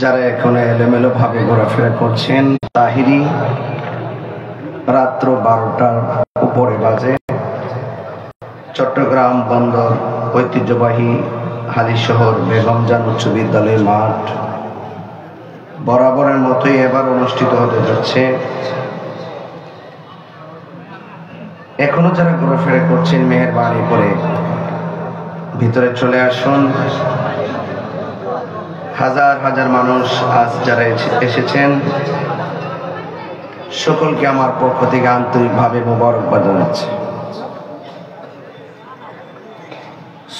যারা এখন এলোমেলো ভাবে ঘোরাফেরা করছেন, তাহিরি রাত্র 12টার উপরে বাজে। চট্টগ্রাম বন্দর ঐতিহ্যবাহী হালিশহর বেগমজান উচ্চ বিদ্যালয়ের মাঠ বরাবরের মতোই এবার অনুষ্ঠিত হতে যাচ্ছে। এখনো যারা ঘোরাফেরা করছেন, মেহেরবানি করে ভিতরে চলে আসুন। হাজার হাজার মানুষ আজ যারা এসেছেন, সকলকে আমার পক্ষ থেকে আন্তরিকভাবে মোবারকবাদ জানাচ্ছি।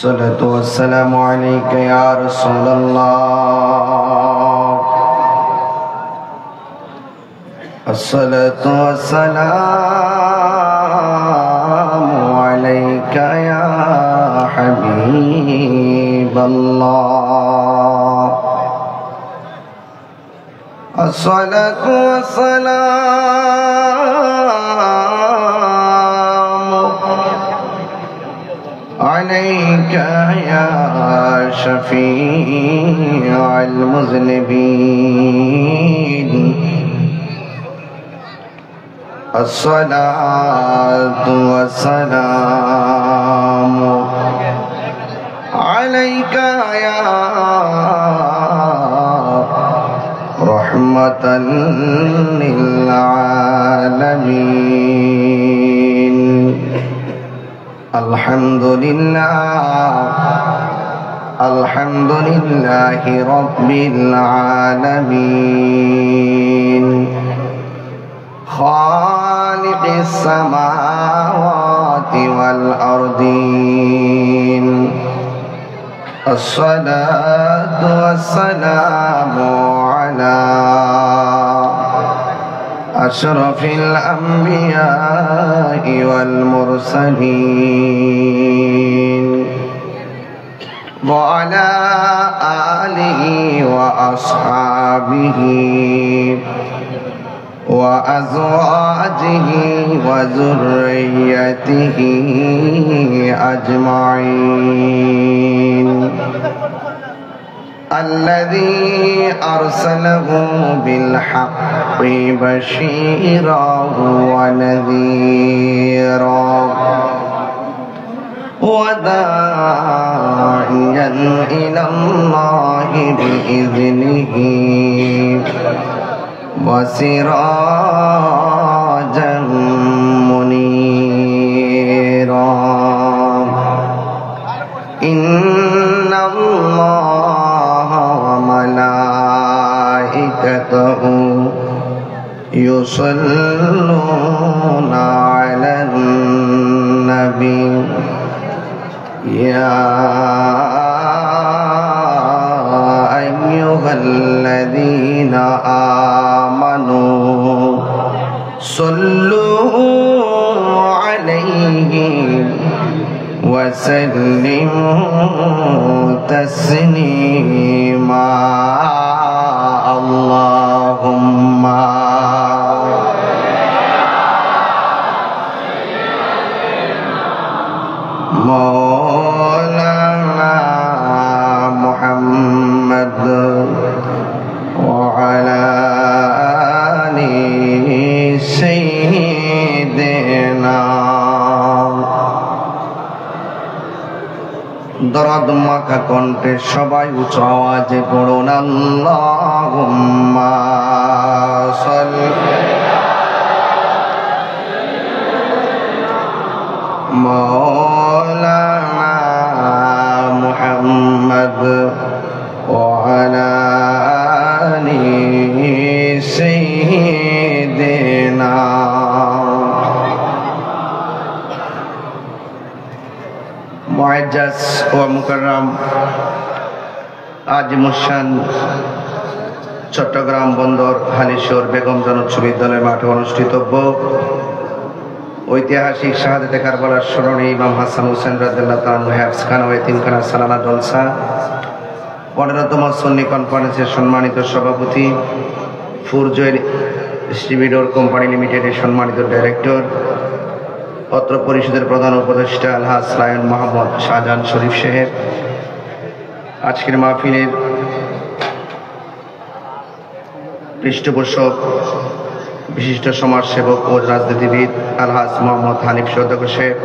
সালাতু ওয়াসসালামু আলাইকা ইয়া রাসূলুল্লাহ, আসসালাতু ওয়াসসালামু আলাইকা ইয়া হাবিবাল্লাহ, আসসালাতু ওয়াসসালামু আলাইকা ইয়া শাফীআল মুযনিবিন, আসসালাতু ওয়াসসালামু আলাইকা ইয়া রাহমাতাল লিল আলামিন। আলহামদুলিল্লাহি রাব্বিল আলামিন, খালিকিস সামাওয়াতি ওয়াল আরদিন, আসসালাতু ওয়াসসালামু আলা আশরাফিল আমবিয়াই ওয়াল মুরসালিন, ওয়া আলা আলিহি ওয়া আসহাবিহি ওয়া আজওয়াজিহি ওয়া যুররিয়্যাতিহি আজমাইন, الذي أرسله بالحق بشيرا ونذيرا وداعيا إلى الله بإذنه وسراجا منيرا. إن الله وملائكته يصلون على النبي يا أيها الذين آمنوا صلوا عليه وسلموا تسليما. اللهم مولانا محمد وعلى آل سيدنا দরদ মাখা কণ্ঠে সবাই উচ্চ আওয়াজে পড়ুন আল্লাহুম্মা সাল্লি মাওলানা মুহাম্মদ ওয়া আলা আলি সাইয়্যিদিনা। মুআজ্জাজ ও মুকাররম আজিমুশান চট্টগ্রাম বন্দর হালিশহর বেগমজান উচ্চ বিদ্যালয়ের মাঠে অনুষ্ঠিতব্য ঐতিহাসিক শাহাদাতে কারবালার স্মরণে ইমাম হাসান হুসেন রাদিয়াল্লাহু তাআলা আনহু হেফজখানা ও এতিমখানা সালানা জলসা 15তম সুন্নি কনফারেন্সের সম্মানিত সভাপতি, ফুরজয়ের ডিস্ট্রিবিউটর কোম্পানি লিমিটেডের সম্মানিত ডাইরেক্টর, অত্র পরিষদের প্রধান উপদেষ্টা আলহাজ লায়ন মোহাম্মদ শাহজাহান শরীফ সাহেব, আজকের মাহফিলের পৃষ্ঠপোষক বিশিষ্ট সমাজসেবক ও রাজনীতিবিদ আলহাজ মোহাম্মদ হানিফ সৌদাগর সাহেব,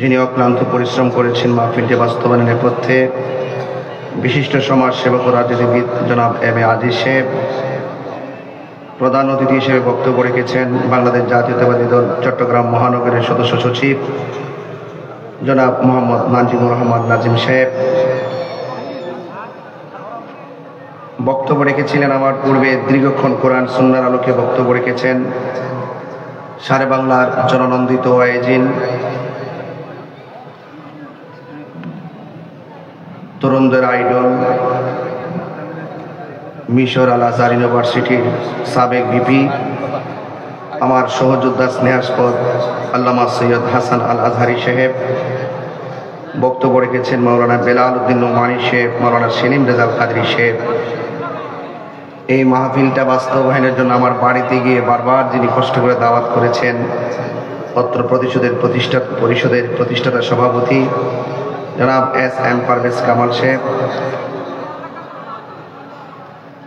যিনি অক্লান্ত পরিশ্রম করেছেন মাহফিলটি বাস্তবায়নের নেপথ্যে, বিশিষ্ট সমাজসেবক ও রাজনীতিবিদ জনাব এম এ আজিজ সাহেব, প্রধান অতিথি হিসেবে বক্তব্য রেখেছেন বাংলাদেশ জাতীয়তাবাদী দল চট্টগ্রাম মহানগরের সদস্য সচিব জনাব মোহাম্মদ নাজিমুর রহমান নাজিম সাহেব, বক্তব্য রেখেছিলেন আমার পূর্বে দীর্ঘক্ষণ কোরআন সুন্নাহর আলোকে বক্তব্য রেখেছেন সারে বাংলার জননন্দিত ওয়াইজিন তরুণদের আইডল মিশর আল আজহার ইউনিভার্সিটির সাবেক ভিপি, আমার সহযোদ্ধা স্নেহাস্পদ আল্লামা সৈয়দ হাসান আল আজহারি সাহেব, বক্তব্য রেখেছেন মাওলানা বেলাল উদ্দিন নোমানী সাহেব, মাওলানা সেলিম রেজাল কাদরি সাহেব। এই মাহফিলটা বাস্তবায়নের জন্য আমার বাড়িতে গিয়ে বারবার যিনি কষ্ট করে দাওয়াত করেছেন, অত্র পরিষদের প্রতিষ্ঠাতা সভাপতি জনাব এস এম পারভেজ কামাল সাহেব,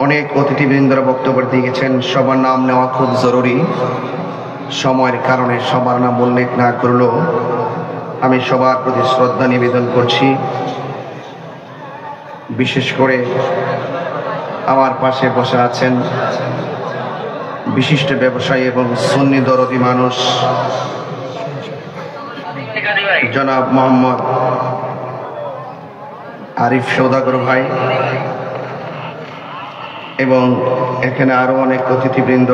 অনেক অতিথিবৃন্দরা বক্তব্য দিয়ে গেছেন। সবার নাম নেওয়া খুব জরুরি, সময়ের কারণে সবার নাম উল্লেখ না করলেও আমি সবার প্রতি শ্রদ্ধা নিবেদন করছি। বিশেষ করে আমার পাশে বসে আছেন বিশিষ্ট ব্যবসায়ী এবং সুন্নি দরদি মানুষ জনাব মোহাম্মদ আরিফ সৌদাগর ভাই, এবং এখানে আরো অনেক অতিথিবৃন্দ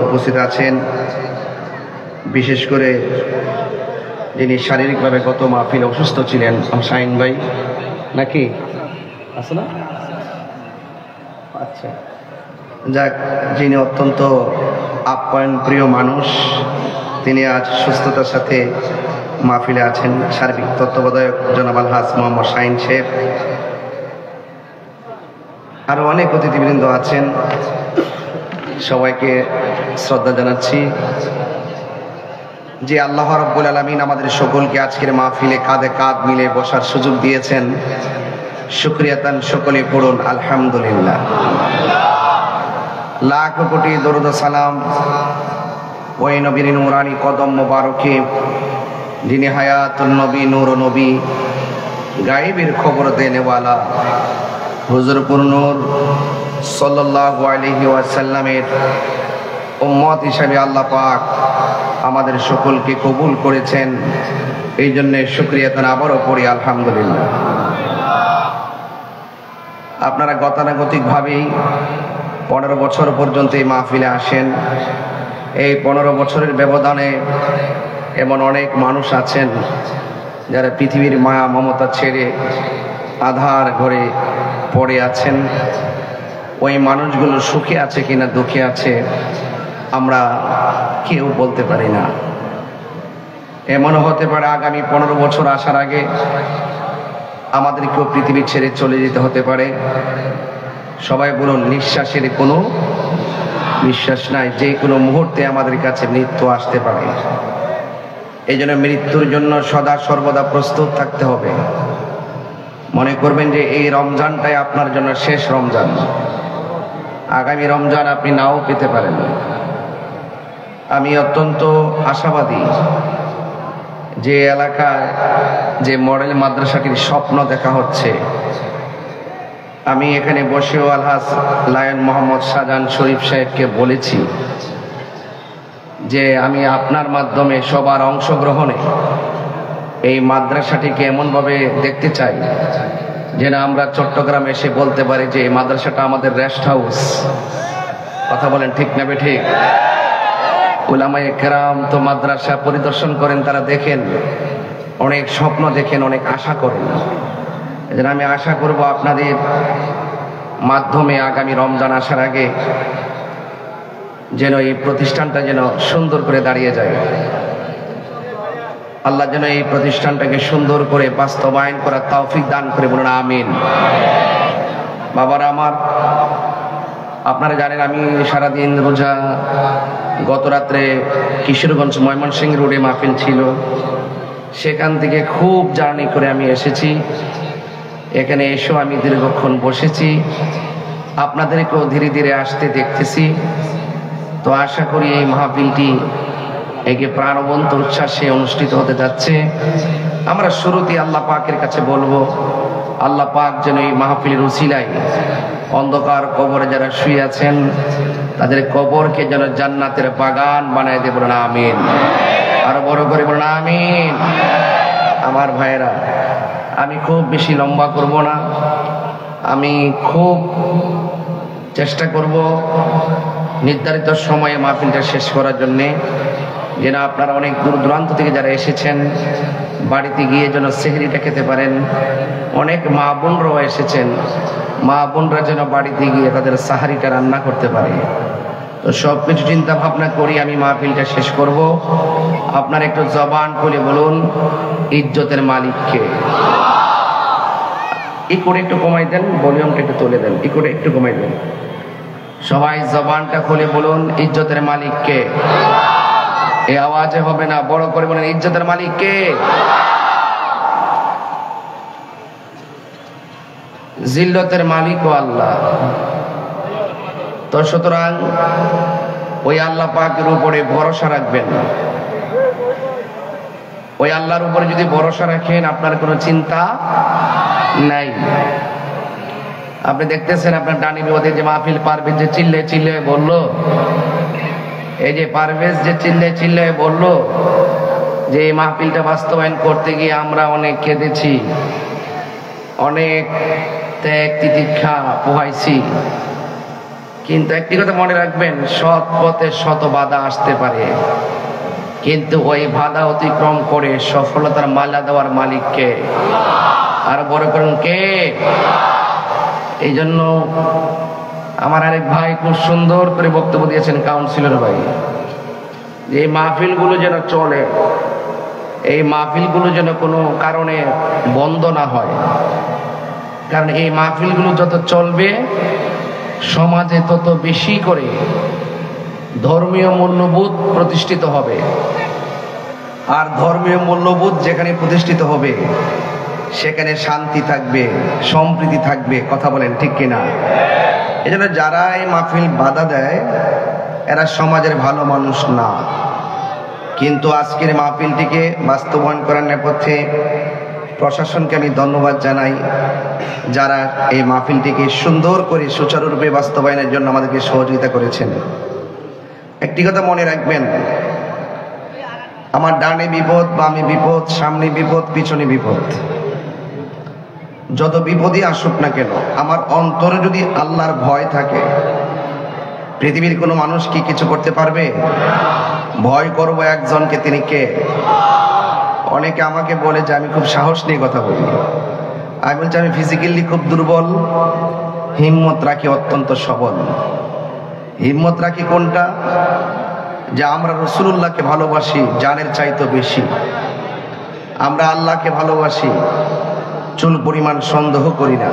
উপস্থিত আছেন। বিশেষ করে যিনি শারীরিকভাবে গত মাহফিল অসুস্থ ছিলেন, শাহিন ভাই নাকি আছে না? আচ্ছা, যাক, যিনি অত্যন্ত আপ্যায়ন প্রিয় মানুষ, তিনি আজ সুস্থতার সাথে মাহফিলে আছেন। সার্বিক তত্ত্বাবধায়ক জনাব আলহাজ মোহাম্মদ শাহিন সাহেব, আরো অনেক অতিথিবৃন্দ আছেন, সবাইকে শ্রদ্ধা জানাচ্ছি। যে আল্লাহ রাব্বুল আলামিন আমাদের সকলকে আজকের মাহফিলে কাঁধে কাঁধ মিলে বসার সুযোগ দিয়েছেন, শুকরিয়া তান সকলে পড়ুন আলহামদুলিল্লাহ। লাখ কোটি দরুদ সালাম ওই নবীর নূরানি কদম মোবারকে, যিনি হায়াতুন নবী, নূর নবী, গায়েবের খবর দেনেওয়ালা হুজুরপুর নূর সাল্লাল্লাহু আলাইহি ওয়াসাল্লামের উম্মত হিসেবে আল্লাহ পাক আমাদের সকলকে কবুল করেছেন। এই জন্য শুকরিয়া তান আবারও পড়ি আলহামদুলিল্লাহ। আপনারা গতানুগতিকভাবেই 15 বছর পর্যন্ত এই মাহফিলে আসেন। এই 15 বছরের ব্যবধানে এমন অনেক মানুষ আছেন যারা পৃথিবীর মায়া মমতা ছেড়ে আধার ঘরে পড়ে আছেন। ওই মানুষগুলো সুখে আছে কিনা দুঃখে আছে আমরা কেউ বলতে পারি না। এমনও হতে পারে আগামী 15 বছর আসার আগে আমাদেরকেও পৃথিবী ছেড়ে চলে যেতে হতে পারে। সবাই বলুন, নিঃশ্বাসের কোনো বিশ্বাস নাই, যে কোনো মুহূর্তে আমাদের কাছে মৃত্যু আসতে পারে। এই জন্য মৃত্যুর জন্য সদা সর্বদা প্রস্তুত থাকতে হবে। মনে করবেন যে এই রমজানটাই আপনার জন্য শেষ রমজান, আগামী রমজান আপনি নাও পেতে পারেন। আমি অত্যন্ত আশাবাদী যে এলাকায় যে মডেল মাদ্রাসাটির স্বপ্ন দেখা হচ্ছে, আমি এখানে বসেও আলহাজ লায়ন মোহাম্মদ শাহজাহান শরীফ সাহেবকে বলেছি যে আমি আপনার মাধ্যমে সবার অংশগ্রহণে এই মাদ্রাসাটিকে এমনভাবে দেখতে চাই যেন আমরা চট্টগ্রামে এসে বলতে পারি যে এই মাদ্রাসাটা আমাদের রেস্ট হাউস। কথা বলেন ঠিক না বেঠিক? উলামায়ে কেরাম তো মাদ্রাসা পরিদর্শন করেন, তারা দেখেন, অনেক স্বপ্ন দেখেন, অনেক আশা করেন। এজন্য আমি আশা করব আপনাদের মাধ্যমে আগামী রমজান আসার আগে যেন এই প্রতিষ্ঠানটা যেন সুন্দর করে দাঁড়িয়ে যায়। আল্লাহ যেন এই প্রতিষ্ঠানটাকে সুন্দর করে বাস্তবায়ন করার তৌফিক দান করে, বলুন আমিন। বাবারা আমার, আপনারা জানেন আমি সারাদিন রোজা, গত রাত্রে কিশোরগঞ্জ ময়মনসিংহ রোডে মাহফিল ছিল, সেখান থেকে খুব জার্নি করে আমি এসেছি। এখানে এসেও আমি দীর্ঘক্ষণ বসেছি। আপনাদেরকেও ধীরে ধীরে আসতে দেখতেছি। তো আশা করি এই মাহফিলটি একে প্রাণবন্ত উচ্ছ্বাসে অনুষ্ঠিত হতে যাচ্ছে। আমরা শুরুতেই আল্লাহ পাকের কাছে বলবো, আল্লাহ পাক যেন এই মাহফিলের উসিলায় অন্ধকার কবরে যারা শুয়ে আছেন তাদের কবরকে যেন জান্নাতের বাগান বানায় দিয়ে বলেন আমিন। আরো বড় করে বলেন আমিন। আমার ভাইয়েরা, আমি খুব বেশি লম্বা করব না, আমি খুব চেষ্টা করব নির্ধারিত সময়ে মাহফিলটা শেষ করার জন্যে, যেন আপনারা অনেক দূর দূরান্ত থেকে যারা এসেছেন বাড়িতে গিয়ে যেন সেহরিটা খেতে পারেন। অনেক মা বোনরাও এসেছেন, মা বোনরা যেন বাড়িতে গিয়ে তাদের সাহারিটা রান্না করতে পারে। তো সব কিছু চিন্তা ভাবনা করি আমি মাহফিলটা শেষ করব। আপনার একটু জবান খুলে বলুন, ইজ্জতের মালিককে। ই করে একটু কমাই দেন, ভলিউমটা একটু তুলে দেন, ই করে একটু কমাই দেন। সবাই জবানটা খুলে বলুন, ইজ্জতের মালিককে। এই আওয়াজে হবে না, বড় করে বলেন, ইজ্জতের মালিককে। জিল্লতের মালিকও আল্লাহ। তো সুতরাং ওই আল্লাহ পাকের উপরে ভরসা রাখবেন। ওই আল্লাহর উপরে যদি ভরসা রাখেন আপনার কোনো চিন্তা নাই। আপনি দেখতেছেন আপনার ডানি বিপদে যে মাহফিল পারভেজ যে চিল্লে চিল্লে বললো, এই যে পারভেজ যে চিল্লে চিল্লে বললো যে এই মাহফিলটা বাস্তবায়ন করতে গিয়ে আমরা অনেক কেঁদেছি, অনেক ত্যাগ তিতিক্ষা পোহাইছি। কিন্তু একটি কথা মনে রাখবেন, সৎ পথে শত বাধা আসতে পারে, কিন্তু ওই বাধা অতিক্রম করে সফলতার মালা দেওয়ার মালিককে। আর বড় করেন কে? এই জন্য আমার আরেক ভাই খুব সুন্দর করে বক্তব্য দিয়েছেন, কাউন্সিলর ভাই, যে এই মাহফিলগুলো যেন চলে, এই মাহফিলগুলো যেন কোনো কারণে বন্ধ না হয়। কারণ এই মাহফিলগুলো যত চলবে সমাজে তত বেশি করে ধর্মীয় মূল্যবোধ প্রতিষ্ঠিত হবে। আর ধর্মীয় মূল্যবোধ যেখানে প্রতিষ্ঠিত হবে সেখানে শান্তি থাকবে, সম্প্রীতি থাকবে। কথা বলেন ঠিক কিনা? এই জন্য যারা এই মাহফিল বাধা দেয় এরা সমাজের ভালো মানুষ না। কিন্তু আজকের মাহফিলটিকে বাস্তবায়ন করার নেপথ্যে প্রশাসনকে আমি ধন্যবাদ জানাই, যারা এই মাহফিলটিকে সুন্দর করে সুচারুরূপে বাস্তবায়নের জন্য আমাদেরকে সহযোগিতা করেছেন। একটি কথা মনে রাখবেন, আমার ডানে বিপদ, বামে বিপদ, সামনে বিপদ, পিছনে বিপদ, যত বিপদই আসুক না কেন আমার অন্তরে যদি আল্লাহর ভয় থাকে, পৃথিবীর কোনো মানুষ কি কিছু করতে পারবে? ভয় করবো একজনকে, তিনি কে? অনেকে আমাকে বলে যে আমি খুব সাহস নিয়ে কথা বলি। আমি বলছি আমি ফিজিক্যালি খুব দুর্বল, হিম্মত রাখি অত্যন্ত সবল। হিম্মত রাখি কোনটা? যে আমরা রাসূলুল্লাহকে ভালোবাসি জানের চাইতে বেশি, আমরা আল্লাহকে ভালোবাসি, চুল পরিমাণ সন্দেহ করি না,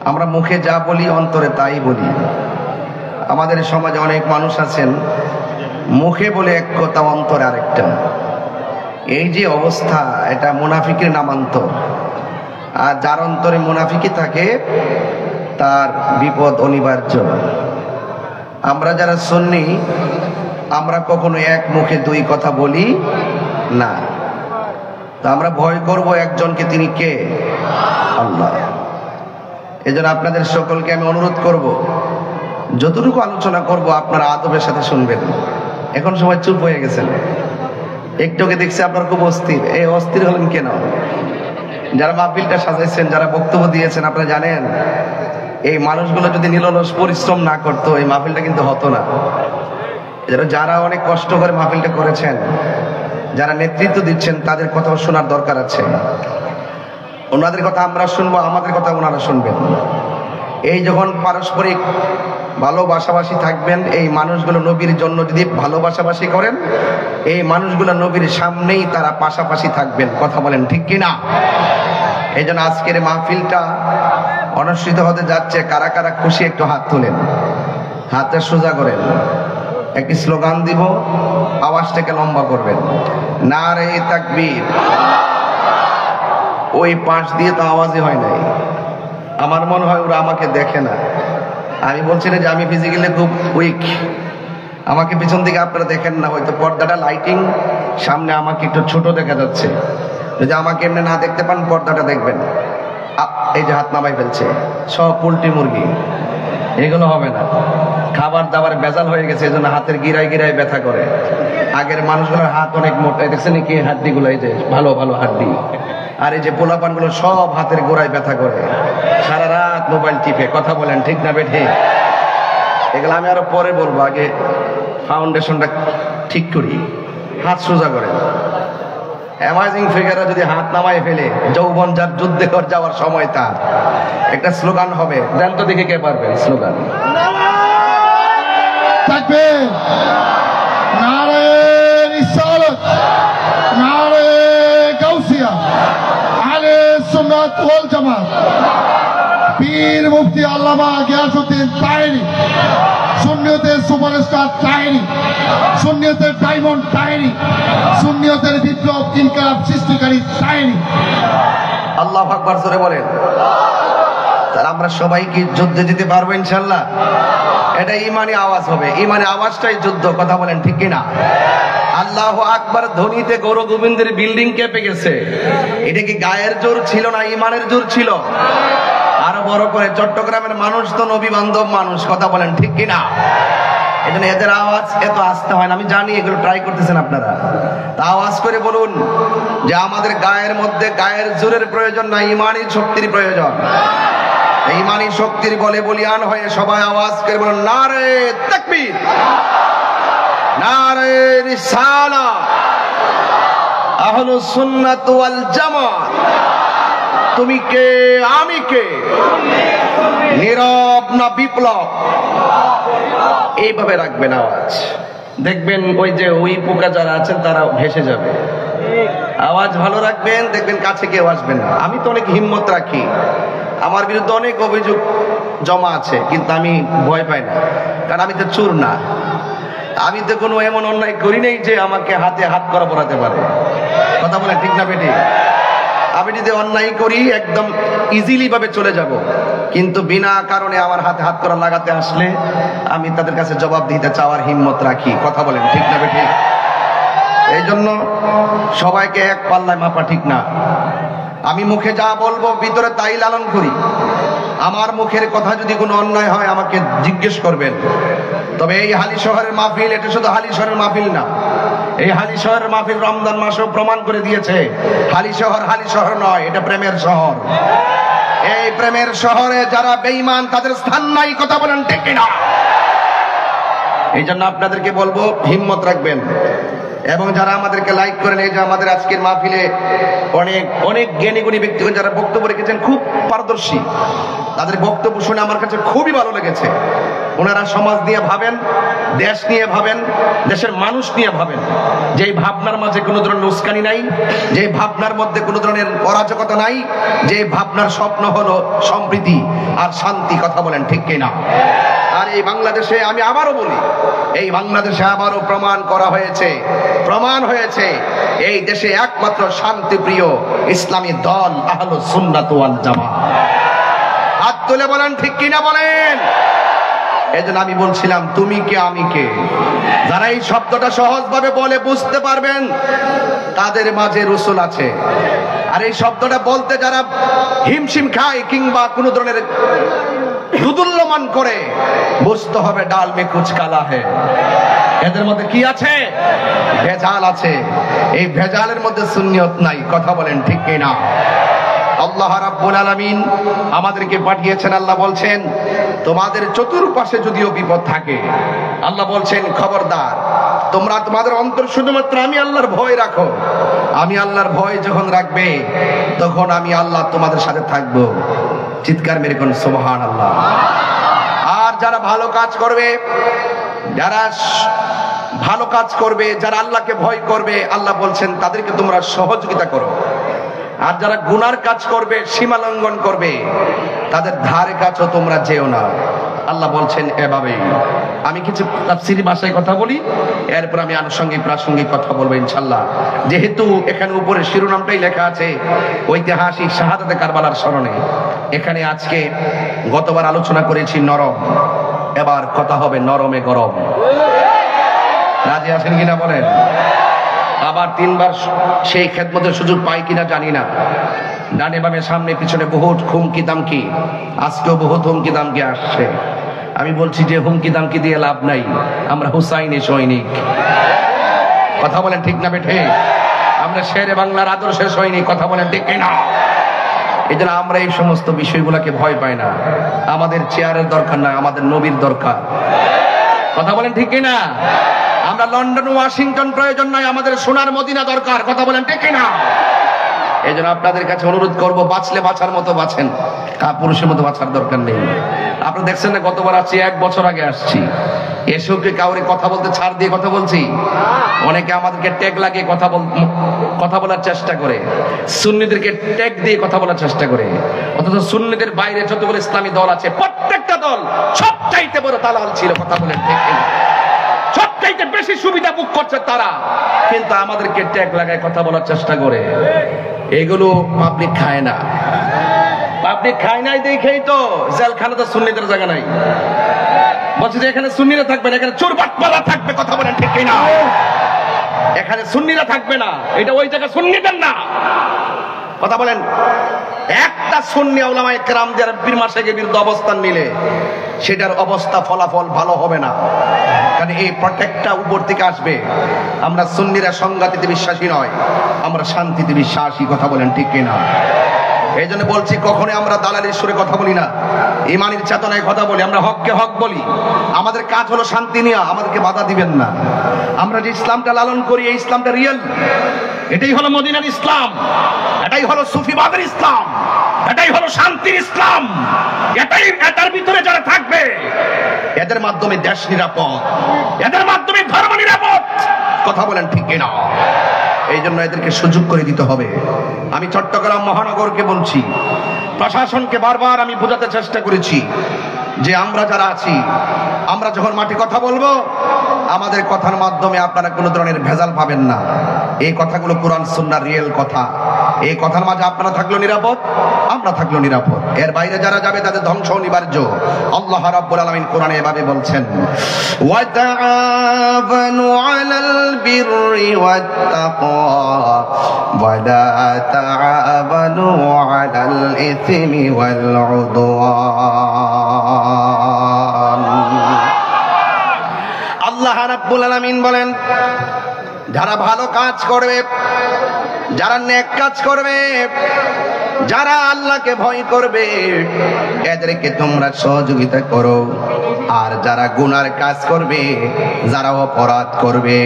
আমরা মুখে যা বলি অন্তরে তাই বলি। আমাদের সমাজে অনেক মানুষ আছেন মুখে বলে এক কথা অন্তরে আরেকটা। এই যে অবস্থা, এটা মুনাফিকের নামান্তর। আর যার অন্তরে মুনাফিকি থাকে তার বিপদ অনিবার্য। আমরা যারা সুন্নি আমরা কখনো এক মুখে দুই কথা বলি না। তা আমরা ভয় করব একজনকে, তিনি কে? আল্লাহ। এজন্য আপনাদের সকলকে আমি অনুরোধ করব, যতটুকু আলোচনা করব আপনারা আদবের সাথে শুনবেন। এখন সবাই চুপ হয়ে গেছেন, একটুকে দেখছি আপনারা খুব অস্থির। এই অস্থির হলেন কেন? যারা মাহফিলটা সাজাইছেন, যারা বক্তব্য দিয়েছেন, আপনারা জানেন এই মানুষগুলো যদি নিরলস পরিশ্রম না করতো এই মাহফিলটা কিন্তু হতো না। যারা অনেক কষ্ট করে মাহফিলটা করেছেন, যারা নেতৃত্ব দিচ্ছেন, তাদের কথাও শোনার দরকার আছে। ওনাদের কথা আমরা শুনবো, আমাদের কথা ওনারা শুনবেন। এই যখন পারস্পরিক ভালোবাসাবাসি থাকবেন, এই মানুষগুলো নবীর জন্য যদি ভালোবাসাবাসি করেন, এই মানুষগুলো নবীর সামনেই তারা পাশাপাশি থাকবেন। কথা বলেন ঠিক কিনা? এই জন্য আজকের মাহফিলটা অনুষ্ঠিত হতে যাচ্ছে। কারা কারা খুশি একটু হাত তোলেন, হাতটা সোজা করেন। একটি স্লোগান দিব, আওয়াজটাকে লম্বা করবেন, নারে তাকবীর। ওই পাশ দিয়ে তো আওয়াজই হয় নাই। আমার মনে হয় ওরা আমাকে দেখে না। আমি বলছি না যে আমি ফিজিক্যালি খুব উইক, আমাকে পিছন দিকে আপনারা দেখেন না, হয়তো পর্দাটা লাইটিং, সামনে আমাকে একটু ছোট দেখা যাচ্ছে। যদি আমাকে এমনি না দেখতে পান পর্দাটা দেখবেন। এই যে হাত নামাই ফেলছে, সব পোল্ট্রি মুরগি, এগুলো হবে না। খাবার দাবার ভেজাল হয়ে গেছে, এই জন্য হাতের গিরায় গিরায় ব্যথা করে। আগের মানুষগুলোর হাত অনেক মোটা, দেখছেন কি হাড্ডি গুলো, এই যে ভালো ভালো হাড্ডি। আর এই যে পোলাপান গুলো সব হাতের গোড়ায় ব্যথা করে, সারা রাত মোবাইল টিপে। কথা বলেন ঠিক না বেঠে? এগুলো আমি আরো পরে বলবো, আগে ফাউন্ডেশনটা ঠিক করি। হাত সোজা করেন। অ্যামাজিং ফিগাররা যদি হাত নামায় ফেলে, যৌবন যার যুদ্ধে কর যাওয়ার সময় তার, একটা স্লোগান হবে। দেন তো দেখে কে পারবেন স্লোগান? তাকবীর, নারে রিসালাত, নারে গাউসিয়া, আহলে সুন্নাত ওয়াল জামাত, পীর মুফতি আল্লামা গিয়াসউদ্দিন তাহেরি, সুন্নিয়তের সুপারস্টার তাহেরি, সুন্নিয়তের ডায়মন্ড তাহেরি, সুন্নিয়তের বিপ্লব ইনকালাব সৃষ্টিকারী তাহেরি। আল্লাহু আকবার জোরে বলেন। তাহলে আমরা সবাই কি যুদ্ধে যেতে পারবো ইনশাআল্লাহ? এটা ইমানি আওয়াজ হবে, ইমানি আওয়াজটাই যুদ্ধ। কথা বলেন ঠিক কিনা? আল্লাহু আকবার ধ্বনিতে গৌর গোবিন্দের বিল্ডিং কেঁপে গেছে। এটা কি গায়ের জোর ছিল না ইমানের জোর ছিল? আরো বড় করে, চট্টগ্রামের মানুষ তো নবী বান্ধব মানুষ। কথা বলেন ঠিক কিনা? এজন্য এদের আওয়াজ এত আসতে হয় না। আমি জানি এগুলো ট্রাই করতেছেন আপনারা, তা আওয়াজ করে বলুন যে আমাদের গায়ের মধ্যে গায়ের জোরের প্রয়োজন না, ইমানি শক্তির প্রয়োজন। ইমানি শক্তির বলে বলিয়ান হয়ে সবাই আওয়াজ করে বলুন, নারে তাকবীর, নারে রিসালাত, আহলুস সুন্নাত ওয়াল জামাত। তুমি কে আমি কে, নীরব না বিপ্লব? এইভাবে রাখবেন আওয়াজ। দেখবেন ওই যে ওই পোকা যারা আছেন তারা ভেসে যাবে। আওয়াজ ভালো রাখবেন, দেখবেন কাছে কেউ আসবেন না। আমি তো অনেক হিম্মত রাখি, আমার বিরুদ্ধে অনেক অভিযোগ জমা আছে, কিন্তু আমি ভয় পাই না, কারণ আমি তো চোর না। আমি তো কোনো এমন অন্যায় করি নাই যে আমাকে হাতে হাত করা পড়াতে পারে। কথা বলে ঠিক না বেটি? আমি যদি অন্যায় করি একদম ইজিলি ভাবে চলে যাব, কিন্তু বিনা কারণে আমার হাতে হাত করা লাগাতে আসলে আমি তাদের কাছে জবাব দিতে চাওয়ার হিম্মত রাখি। কথা বলেন ঠিক না বেটি? এই জন্য সবাইকে এক পাল্লায় মাপা ঠিক না। আমি মুখে যা বলবো ভিতরে তাই লালন করি। আমার মুখের কথা যদি কোনো অন্যায় হয় আমাকে জিজ্ঞেস করবেন। তবে এই হালি শহরের মাহফিল, এটা শুধু হালি শহরের মাহফিল না, এই হালি শহরের মাহফিল রমজান মাসেও প্রমাণ করে দিয়েছে হালি শহর নয়, এটা প্রেমের শহর। এই প্রেমের শহরে যারা বেঈমান তাদের স্থান নাই। কথা বলেন ঠিক কিনা? এই জন্য আপনাদেরকে বলবো হিম্মত রাখবেন। এবং যারা আমাদেরকে লাইক করেন, এই যে আমাদের আজকের মাহফিলে অনেক অনেক জ্ঞানী গুণী ব্যক্তিগণ যারা বক্তব্য রেখেছেন, খুব পারদর্শী, তাদের বক্তব্য শুনে আমার কাছে খুবই ভালো লেগেছে। ওনারা সমাজ নিয়ে ভাবেন, দেশ নিয়ে ভাবেন, দেশের মানুষ নিয়ে ভাবেন। যেই ভাবনার মাঝে কোনো ধরনের উস্কানি নাই, যে ভাবনার মধ্যে কোনো ধরনের অরাজকতা নাই, যে ভাবনার স্বপ্ন হলো সম্প্রীতি আর শান্তি। কথা বলেন ঠিক কিনা? আর এই বাংলাদেশে আমি আবারও বলি, এই বাংলাদেশে আবারও প্রমাণ হয়েছে এই দেশে একমাত্র শান্তিপ্রিয় ইসলামী দল আহলুস সুন্নাত ওয়াল জামাত। হাত তুলে বলেন ঠিক কিনা বলেন। এজন্য আমি বলছিলাম তুমি কে আমি কে, যারা এই শব্দটা সহজভাবে বলে বুঝতে পারবেন তাদের মাঝে রাসূল আছে। আর এই শব্দটা বলতে যারা হিমশিম খায় কিংবা কোনো ধরনের দুদুল্যমান করে, বুঝতে হবে ডাল মে কুছ কালা হে। এদের মধ্যে কি আছে? ভেজাল আছে। এই ভেজালের মধ্যে সুন্নিয়ত নাই। কথা বলেন ঠিক কিনা? আল্লাহ রাব্বুল আলামিন আমাদেরকে পাঠিয়েছেন। আল্লাহ বলছেন তোমাদের চতুর্পাশে যদিও বিপদ থাকে, আল্লাহ বলছেন খবরদার তোমরা তোমাদের অন্তর শুধুমাত্র আমি আল্লাহর ভয় রাখো। আমি আল্লাহর ভয় যখন রাখবে তখন আমি আল্লাহ তোমাদের সাথে থাকবো। চিৎকার মেরে কোন সুবহানাল্লাহ। আর যারা ভালো কাজ করবে, যারা আল্লাহকে ভয় করবে, আল্লাহ বলছেন তাদেরকে তোমরা সহযোগিতা করো। আর যারা গুনার কাজ করবে, সীমা লঙ্ঘন করবে, তাদের ধারে কাছেও তোমরা যেও না। আল্লাহ বলছেন এভাবেই। আমি কিছু তাফসীরি ভাষায় কথা বলি, এরপর আমি আনুষঙ্গিক প্রাসঙ্গিক কথা বলবো ইনশাআল্লাহ। যেহেতু এখানে উপরে শিরোনামটাই লেখা আছে ঐতিহাসিক শাহাদাতে কারবালার স্মরণে, এখানে আজকে গতবার আলোচনা করেছি নরম, এবার কথা হবে নরমে গরম। রাজি আছেন কিনা বলেন? আবার 3 বার সেই খেদমতের সুযোগ পাই কিনা জানি না। ডানে বামে সামনে পিছনে বহুত হুমকি দামকি, আজকেও বহুত হুমকি দামকি আসছে। আমি বলছি যে হুমকি দামকি দিয়ে লাভ নাই, আমরা হুসাইনি সৈনিক। কথা বলেন ঠিক না বেঠে? আমরা শেরে বাংলার আদর্শের সৈনিক। কথা বলেন ঠিক না? এই জন্য আমরা এই সমস্ত বিষয়গুলোকে ভয় পাই না। আমাদের চেয়ারের দরকার না, আমাদের নবীর দরকার। কথা বলেন ঠিক না? আমরা লন্ডন ওয়াশিংটন প্রয়োজন নয়, আমাদের সোনার মদিনা দরকার। কথা বলেন ঠিক না? এই জন্য আপনাদের কাছে অনুরোধ করবো, বাঁচলে বাঁচার মতো বাঁচেন, পুরুষের মতো বাঁচার দরকার নেই। আপনারা দেখছেন না, গতবার আসছি, 1 বছর আগে আসছি, এসেও কি কাউরে কথা বলতে ছাড় দিয়ে কথা বলছি? অনেকে আমাদেরকে ট্যাগ লাগিয়ে কথা বলার চেষ্টা করে, সুন্নিদেরকে ট্যাগ দিয়ে কথা বলার চেষ্টা করে। অথচ সুন্নিদের বাইরে যতগুলো ইসলামী দল আছে, প্রত্যেকটা দল সবচাইতে বড় দালাল ছিল। কথা বলেন ঠিক না? সবচাইতে বেশি সুবিধা ভোগ করছে তারা, কিন্তু আমাদেরকে ট্যাগ লাগায় কথা বলার চেষ্টা করে। এগুলো পাবলিক খায় না। পাবলিক খায় নাই দেখেই তো জেলখানাতে সুন্নিদের জায়গা নাই। বলছে যে এখানে সুন্নিরা থাকবে না, এখানে চোর বাটপালা থাকবে। কথা বলেন ঠিক না? এখানে সুন্নিরা থাকবে না, এটা ওই জায়গা সুন্নিদের না। কথা বলেন। একটা সুন্নি উলামায়ে কেরামদের পীর মাশায়েখের বিরুদ্ধে অবস্থান নিলে সেটার অবস্থা ফলাফল ভালো হবে না, কারণ এই প্রত্যেকটা উপর থেকে আসবে। আমরা সুন্নিরা সংঘাতিতে বিশ্বাসী নয়, আমরা শান্তিতে বিশ্বাসী। কথা বলেন ঠিক না? এই জন্য বলছি, কখনোই আমরা দালালির সুরে কথা বলি না, ইমানের চেতনায় কথা বলি। আমরা হককে হক বলি। আমাদের কাজ হলো শান্তি নিয়ে, আমাদেরকে বাধা দিবেন না। আমরা যে ইসলামটা লালন করি, এই ইসলামটা রিয়েল। এটাই হলো মদিনার ইসলাম, এটাই হলো সুফিবাদের ইসলাম, এটাই হলো শান্তির ইসলাম। এটার ভিতরে যারা থাকবে, এদের মাধ্যমে দেশ নিরাপদ, এদের মাধ্যমে ধর্ম নিরাপদ। কথা বলেন ঠিক না? এই জন্য এদেরকে সুযোগ করে দিতে হবে। আমি চট্টগ্রাম মহানগরকে বলছি, প্রশাসনকে বারবার আমি বোঝাতে চেষ্টা করেছি যে আমরা যারা আছি, আমরা যখন মাঠে কথা বলবো, আমাদের কথার মাধ্যমে আপনারা কোনো ধরনের ভেজাল পাবেন না। এই কথাগুলো কোরআন সুন্নাহর রিয়েল কথা। এই কথার মাঝে আপনারা থাকলেও নিরাপদ, আমরা থাকলেও নিরাপদ। এর বাইরে যারা যাবে তাদের ধ্বংস অনিবার্য। আল্লাহ রাব্বুল আলামিন কোরআনে এভাবে বলছেন, ওয়া তাআওয়ানু আলাল বিররি ওয়াত তাকওয়া ওয়া লা তাআওয়ানু আলাল ইসমি ওয়াল উদওয়ান। আল্লাহ রাব্বুল আলামিন বলেন, যারা ভালো কাজ করবে, যারা নেক কাজ করবে, যারা আল্লাহকে ভয় করবে, এদেরকে তোমরা সহযোগিতা করো। আর যারা গুনার কাজ করবে, যারা অপরাধ করবে,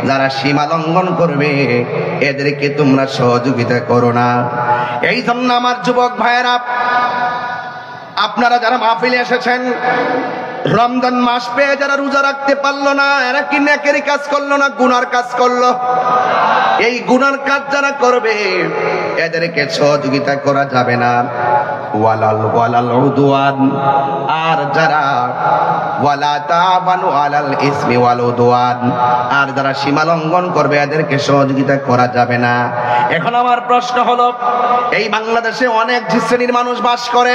যারা সীমা লঙ্ঘন করবে, এদেরকে তোমরা সহযোগিতা করো না। এই জন্য আমার যুবক ভাইয়েরা, আপনারা যারা মাহফিলে এসেছেন, রমজান মাস পেয়ে যারা রোজা রাখতে পারলো না, এরা কি নেকের কাজ করলো না গুনার কাজ করলো? এই গুনার কাজ যারা করবে, এদেরকে সহযোগিতা করা যাবে না। ওয়ালাল উদওয়ান, আর যারা ওয়ালা তাআবানু আলাল ইসমি ওয়াল উদওয়ান, আর যারা সীমা লঙ্ঘন করবে, এদেরকে সহযোগিতা করা যাবে না। এখন আমার প্রশ্ন হলো, এই বাংলাদেশে অনেক শ্রেণীর মানুষ বাস করে।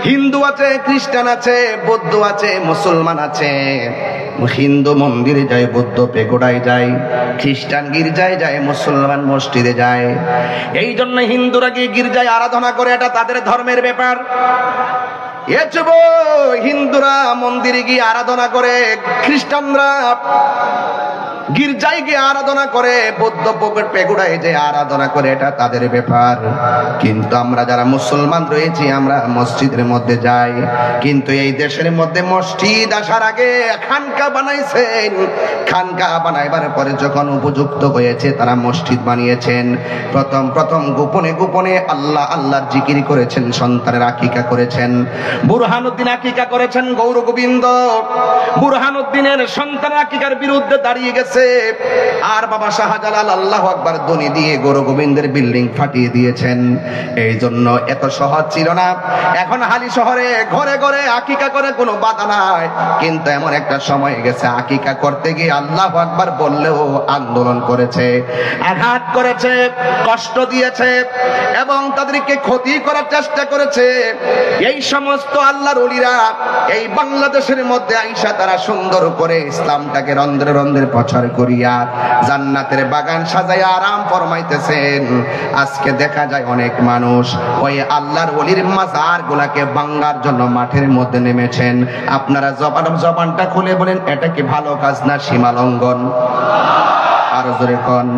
হিন্দু আছে, খ্রিস্টান আছে, বৌদ্ধ আছে, মুসলমান আছে। হিন্দু মন্দিরে যায়, বৌদ্ধ পেগোডায় যায়, খ্রিস্টান গির্জায় যায়, মুসলমান মসজিদে যায়। এই জন্য হিন্দুরা গিয়ে গির্জায় আরাধনা করে, এটা তাদের ধর্মের ব্যাপার। হিন্দুরা মন্দিরে গিয়ে আরাধনা করে, খ্রিস্টানরা গির্জায় গিয়ে আরাধনা করে, বৌদ্ধ পেগুড়ায় যে আরাধনা করে, এটা তাদের ব্যাপার। কিন্তু আমরা যারা মুসলমান রয়েছি, আমরা মসজিদের মধ্যে যাই। কিন্তু এই দেশের মধ্যে মসজিদ আসার আগে খানকা বানাইছেন। খানকা বানাইবার পরে যখন উপযুক্ত হয়েছে, তারা মসজিদ বানিয়েছেন। প্রথম গোপনে গোপনে আল্লাহর জিকির করেছেন, সন্তানের আকিকা করেছেন। বুরহানুদ্দিন আকিকা করেছেন, গৌর গোবিন্দ বুরহানুদ্দিনের সন্তানের আকিকার বিরুদ্ধে দাঁড়িয়ে গেছে। দিয়েছে। আর বাবা শাহজালাল আল্লাহু আকবার ধ্বনি দিয়ে গৌর গোবিন্দের বিল্ডিং ফাটিয়ে দিয়েছেন। এই জন্য এত সহজ ছিল না। এখন হালি শহরে ঘরে ঘরে আকিকা করে কোনো বাধা নাই, কিন্তু এমন একটা সময় গেছে আকিকা করতে গিয়ে আল্লাহু আকবার বললেও আন্দোলন করেছে, আঘাত করেছে, কষ্ট দিয়েছে এবং তাদেরকে ক্ষতি করার চেষ্টা করেছে। এই সমস্ত আল্লাহর ওলিরা এই বাংলাদেশের মধ্যে আইসা তারা সুন্দর করে ইসলামটাকে রন্ধ্রে রন্ধ্রে প্রচার করিয়া জান্নাতের বাগান সাজাইয়া আরাম ফরমাইতেছেন। আজকে দেখা যায় অনেক মানুষ ওই আল্লাহর ওলির মাজার গুলাকে ভাঙার জন্য মাঠের মধ্যে নেমেছেন। আপনারা জবানটা খুলে বলেন, এটা কি ভালো কাজ না সীমা লঙ্ঘন? আরো জোরে কোন,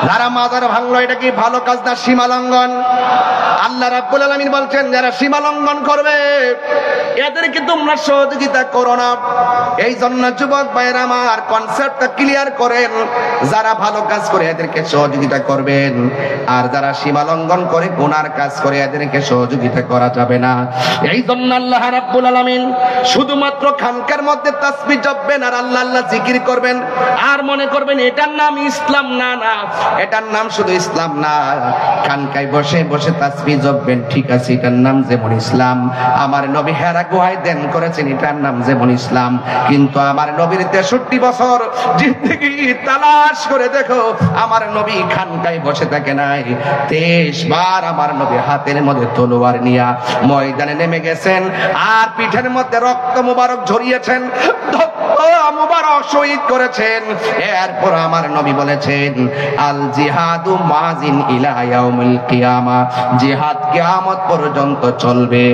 যারা মাজার ভাঙলো এটা কি ভালো কাজ না সীমা লঙ্ঘন? আল্লাহ রাব্বুল আলামিন বলছেন যারা সীমা লঙ্ঘন করবে এদেরকে তোমরা সহযোগিতা করো না। এই জন্য যুবক ভাইরা আমার কনসেপ্টটা ক্লিয়ার করেন, যারা ভালো কাজ করে এদেরকে সহযোগিতা করবেন, আর যারা সীমা লঙ্ঘন করে গুনার কাজ করে এদেরকে সহযোগিতা করা যাবে না। এই জন্য আল্লাহ রাব্বুল আলামিন শুধুমাত্র খানকার মধ্যে তাসবিহ জপবেন আর আল্লাহ আল্লাহ জিকির করবেন আর মনে করবেন এটার নাম ইসলাম। না না, এটার নাম শুধু ইসলাম না। খানকায় বসে বসে তাসবিহ জপবেন, ঠিক আছে, এটার নাম যেমন ইসলাম। আমার নবী হেরা গুহায় ধ্যান করেছেন, এটার নাম যেমন ইসলাম। কিন্তু আমার নবীর 63 বছর জিন্দেগি তালাশ করে দেখো, আমার নবী খানকায় বসে থাকে নাই। 23 বার আমার নবী হাতের মধ্যে তলোয়ার নিয়া ময়দানে নেমে গেছেন আর পিঠের মধ্যে রক্ত মুবারক ঝরিয়েছেন, মুবারক শহীদ করেছেন। এরপর আমার নবী বলেছেন আল জিহাদু মাজিন ইলা ইয়াউমিল কিয়ামা, জিহাদ কিয়ামত পর্যন্ত চলবে।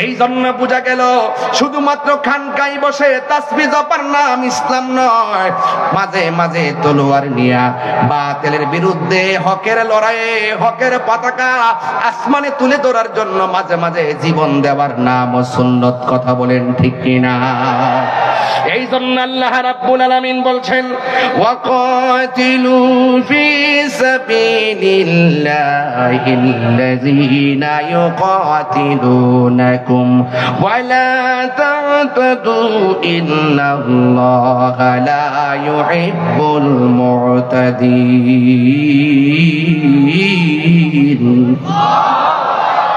এই জন্য বোঝা গেল শুধুমাত্র খানকায় বসে তাসবিহ জপার নাম ইসলাম নয়। মাঝে মাঝে তলোয়ার নিয়া বাতিলের বিরুদ্ধে হকের লড়াইয়ে হকের পতাকা আসমানে তুলে ধরার জন্য মাঝে মাঝে জীবন দেওয়ার নাম সুন্নত। কথা বলেন ঠিক কিনা? এই জন্য আল্লাহ রাব্বুল আলামিন বলছেন ওয়াকাতিলু ফি সাবিলিল্লাহিল্লাযীনা ইউকাতিলুনাকুম ওয়ালা তা'তাদু ইন্নাল্লাহা লা ইউহিব্বুল মু'তাদিন।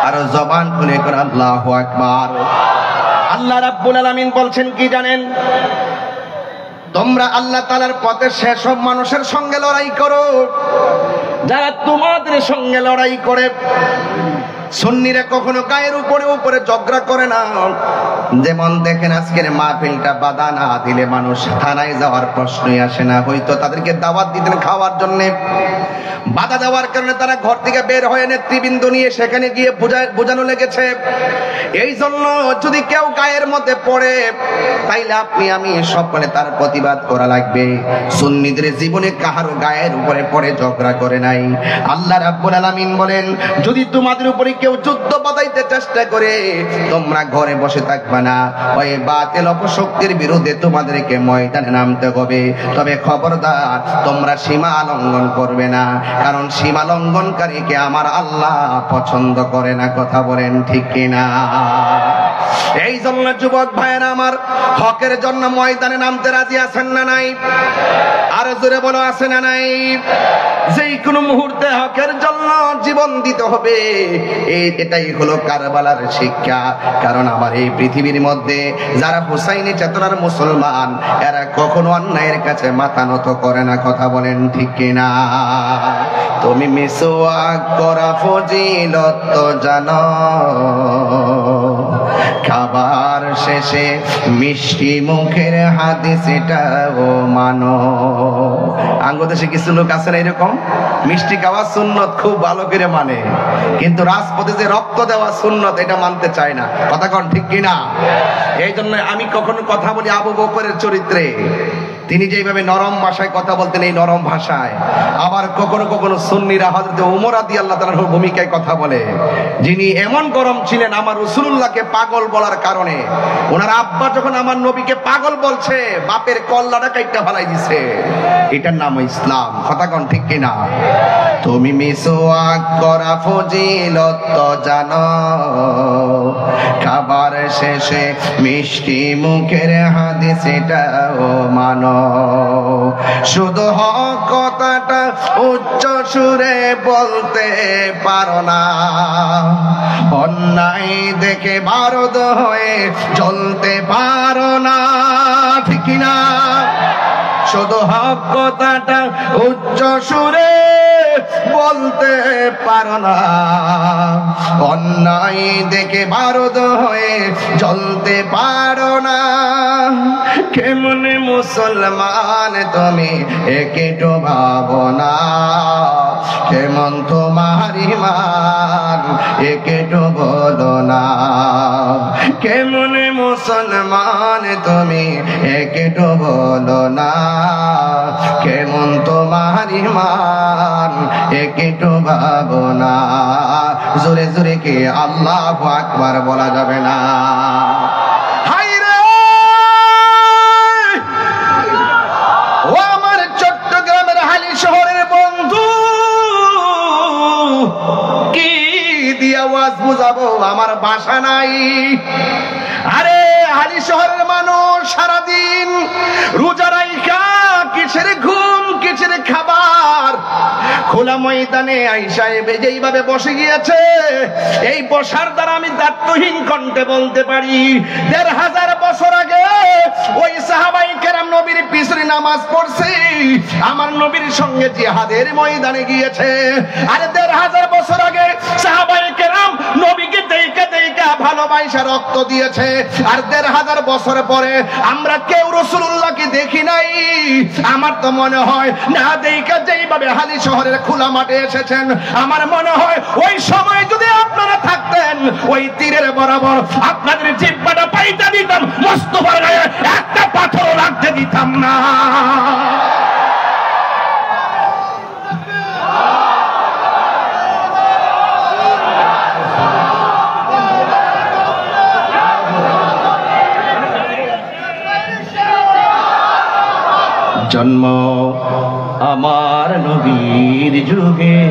আর জবান খুলে করে আল্লাহু আকবার। আল্লাহ রাব্বুল আলামিন বলছেন কি জানেন? তোমরা আল্লাহ তাআলার পথে সেসব মানুষের সঙ্গে লড়াই করো যারা তোমাদের সঙ্গে লড়াই করে। সুন্নিরা কখনো গায়ের উপরে উপরে ঝগড়া করে না। যেমন দেখেন আজকের মাহফিলটা বাধা না দিলে মানুষ থানায় যাওয়ার প্রশ্নই আসে না। হয়তো তাদেরকে দাওয়াত দিতেন খাওয়ার জন্য, বাধা দেওয়ার কারণে তারা ঘর থেকে বের হয়ে নেতৃবৃন্দ নিয়ে সেখানে গিয়ে বোঝানো লেগেছে। এই জন্য যদি কেউ গায়ের মধ্যে পড়ে তাইলে আপনি আমি সকলে তার প্রতিবাদ করা লাগবে। সুন্নিদের জীবনে কাহারও গায়ের উপরে পড়ে ঝগড়া করে নাই। আল্লাহ রাব্বুল আলামিন বলেন যদি তোমাদের উপরে কেউ যুদ্ধ বাঁধাইতে চেষ্টা করে তোমরা ঘরে বসে থাকবা না, ওই বাতিল অপশক্তির বিরুদ্ধে তোমাদেরকে ময়দানে নামতে হবে। তবে খবরদার তোমরা সীমা লঙ্ঘন করবে না, কারণ সীমা লঙ্ঘনকারীকে আমার আল্লাহ পছন্দ করে না। কথা বলেন ঠিক কিনা? এই জন্য যুবক ভাইয়েরা আমার হকের জন্য ময়দানে নামতে রাজি আছেন না নাই? আর জোরে বলো আছে না নাই? যেই কোনো মুহূর্তে হকের জন্য জীবন দিতে হবে, এটাই হলো কারবালার শিক্ষা। কারণ আমার এই পৃথিবীর মধ্যে যারা হুসাইনি চেতনার মুসলমান এরা কখনো অন্যায়ের কাছে মাথা নত করে না। কথা বলেন ঠিক কিনা? তুমি মিসওয়াক করা ফজিলত তো জানো, খাবার শেষে মিষ্টি মুখের হাদিস এটাও মানো। আঙ্গদেশে কিছু লোক আছে না এরকম, মিষ্টি খাওয়া সুন্নত খুব ভালো করে মানে, কিন্তু রাজপথে যে রক্ত দেওয়া সুন্নত এটা মানতে চায় না। কথা কোন ঠিক কিনা? এই জন্য আমি কখনো কথা বলি আবু বকরের চরিত্রে, তিনি যেভাবে নরম ভাষায় কথা বলতেন এই নরম ভাষায়। আবার কখনো কখনো সুন্নিরা হযরত ওমর রাদিয়াল্লাহু তাআলার ভূমিকায় কথা বলে, যিনি এমন গরম ছিলেন আমার রাসূলুল্লাহকে পাগল বলার কারণে। ওনার আব্বা যখন আমার নবীকে পাগল বলছে বাপের কল্লাটা কাইটা ফেলাই দিছে। এটার নাম ইসলাম। কথা কোন ঠিক কিনা? তুমি মিসওয়াক করা ফজিলত তো জানো, খাবার শেষে মিষ্টি মুখের হাদিস এটাও মানো। শুধু হক কথাটা উচ্চ সুরে বলতে পারো না, অন্যায় দেখে বারদ হয়ে জ্বলতে পারো না, ঠিক না? শুধু হক কথাটা উচ্চ সুরে বলতে পারো না, অন্যায় দেখে বারদ হয়ে জ্বলতে পারো না। কেমন মুসলমান তুমি একটু ভাবো না, কেমন তোমার ঈমান একটু বলো না। কেমন মুসলমান তুমি একটু বলো না, কেমন তোমার ঈমান একটু ভাবো না। জোরে জোরে কি আল্লাহু আকবার বলা যাবে না? ও আমার চট্টগ্রামের হালি শহরের বন্ধু, কি দিয়া ওয়াজ বুঝাবো, আমার ভাষা নাই। আরে হালি শহরের মানুষ সারাদিন রোজা রাইখা কিসের ঘুম কিসের খাবার, খোলা ময়দানে আইসা যেইভাবে বসে গিয়েছে, এই বসার দ্বারা আমি দায়িত্বহীন কণ্ঠে বলতে পারি ১৫০০ বছর আগে ওই সাহাবাই কেরাম নবীর পিছনে নামাজ পড়ছে, আমার নবীর সঙ্গে জিহাদের ময়দানে গিয়েছে। আরে ১৫০০ বছর আগে সাহাবাই কেরাম নবীকে দেখা দেখা ভালোবাসা রক্ত দিয়েছে, আর ১৫০০ বছর পরে আমরা কেউ রাসূলুল্লাহকে দেখি নাই। আমার তো মনে হয় না দেখা যেইভাবে হালি শহরের খোলা মাঠে এসেছেন, আমার মনে হয় ওই সময় যদি আপনারা থাকতেন ওই তীরের বরাবর আপনাদের জিহ্বাটা পাইতে দিতাম, মোস্তফার গায়ে একটা পাথর রাখতে দিতাম না। জন্ম আমার নবীর যুগে।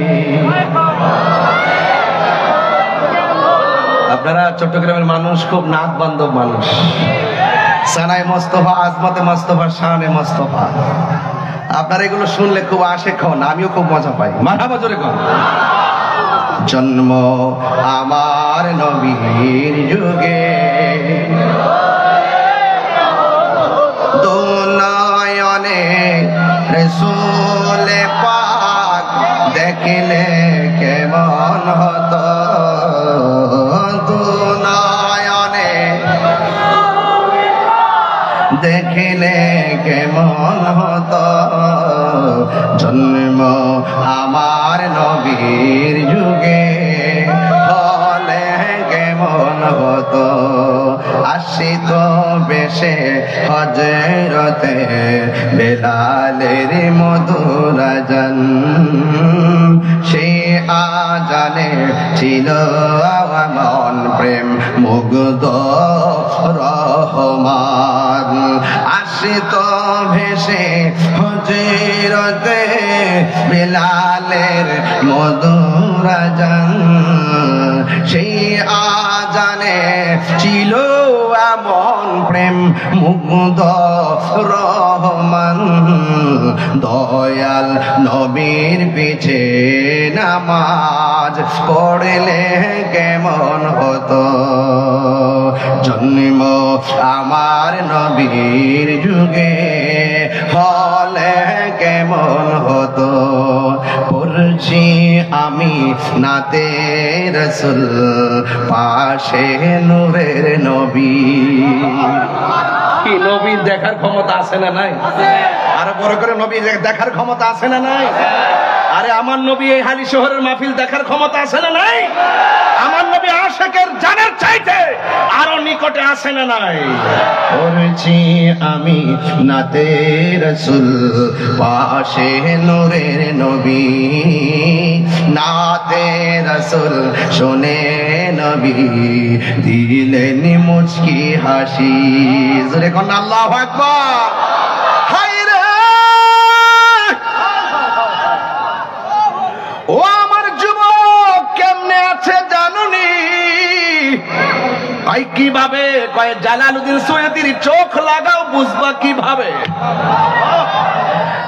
আপনারা চট্টগ্রামের মানুষ খুব নাক বান্ধব মানুষ, সানায় মোস্তফা, আজমতে মোস্তফা, শানে মোস্তফা, আপনারা এগুলো শুনলে খুব আশেক হন, আমিও খুব মজা পাই। মারহাবা জোরে কর। জন্ম আমার নবীর যুগে, দুনয়নে রাসূল পাক দেখলে কেমন হতো, দুনয়নে দেখলে কেমন হতো। জন্ম আমার নবীর যুগে হলে কেমন হতো, আসিত বেশে হযরতে বেলালের মধুর আযান, সেই আযানে ছিল মন প্রেম মুগ্ধ রহমান। আসিত ভেসে হযরতে বেলালের মধুর আযান, সেই আযানে ছিল এমন প্রেম মুগ্ধ রহমান। দয়াল নবীর পিছে নামাজ পড়লে কেমন হতো, জন্ম আমার নবীর যুগে হলে কেমন হতো। পড়ছি আমি নাতে রাসূল, পাশে নূরের নবী। কি নবীর দেখার ক্ষমতা আছে না নাই? আরো বড় করে নবী দেখার ক্ষমতা আছে না নাই? আরে আমার নবী এই হালি শহরের মাহফিল দেখার ক্ষমতা আছে না নাই? আমার নবী আশিকের জানের চাইতে আরো নিকটে আছে না নাই? পড়ছি আমি নাতে রাসূল, পাশে নূরের নবী। নাতে রাসূল শুনে নবী দিলেন মুচকি হাসি। জোরে কোন আল্লাহু আকবার। ও আমার যুবক কেমনে আছে জানুনি? কয় কিভাবে? কয় জালালউদ্দিন সৈয়দীর চোখ লাগাও, বুঝবা কিভাবে?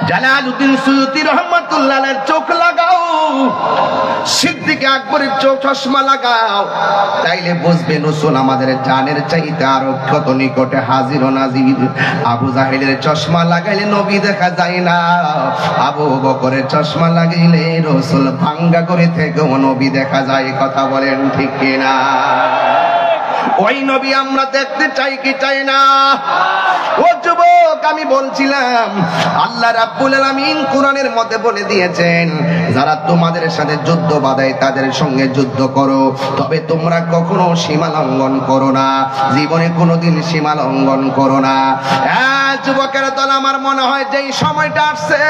জালালউদ্দিন সৈয়দী রহমাতুল্লাহ আলাইহির চোখ লাগাও, সিদ্দিক আকবরের চোখ চশমা লাগাও, তাইলে বুঝবে রাসূল আমাদের জানের চাইতে আরো কত নিকটে হাজির ও নাজির। আবু জাহেলের চশমা লাগাইলে নবী দেখা যায় না, আবু বকরের চশমা লাগাইলে রাসূল ভাঙ্গা করে থেকেও নবী দেখা যায়। কথা বলেন ঠিক কিনা? ওই নবী আমরা দেখতে চাই কি চাই না? ও যুবক, আমি বলছিলাম আল্লাহ রাব্বুল আলামিন কোরআনের মধ্যে বলে দিয়েছেন, যারা তোমাদের সাথে যুদ্ধ বাঁধায় তাদের সঙ্গে যুদ্ধ করো, তবে তোমরা কখনো সীমা লঙ্ঘন করো না, জীবনে কোনোদিন সীমা লঙ্ঘন করো না। যুবকের দল, আমার মনে হয় যে সময়টা আসছে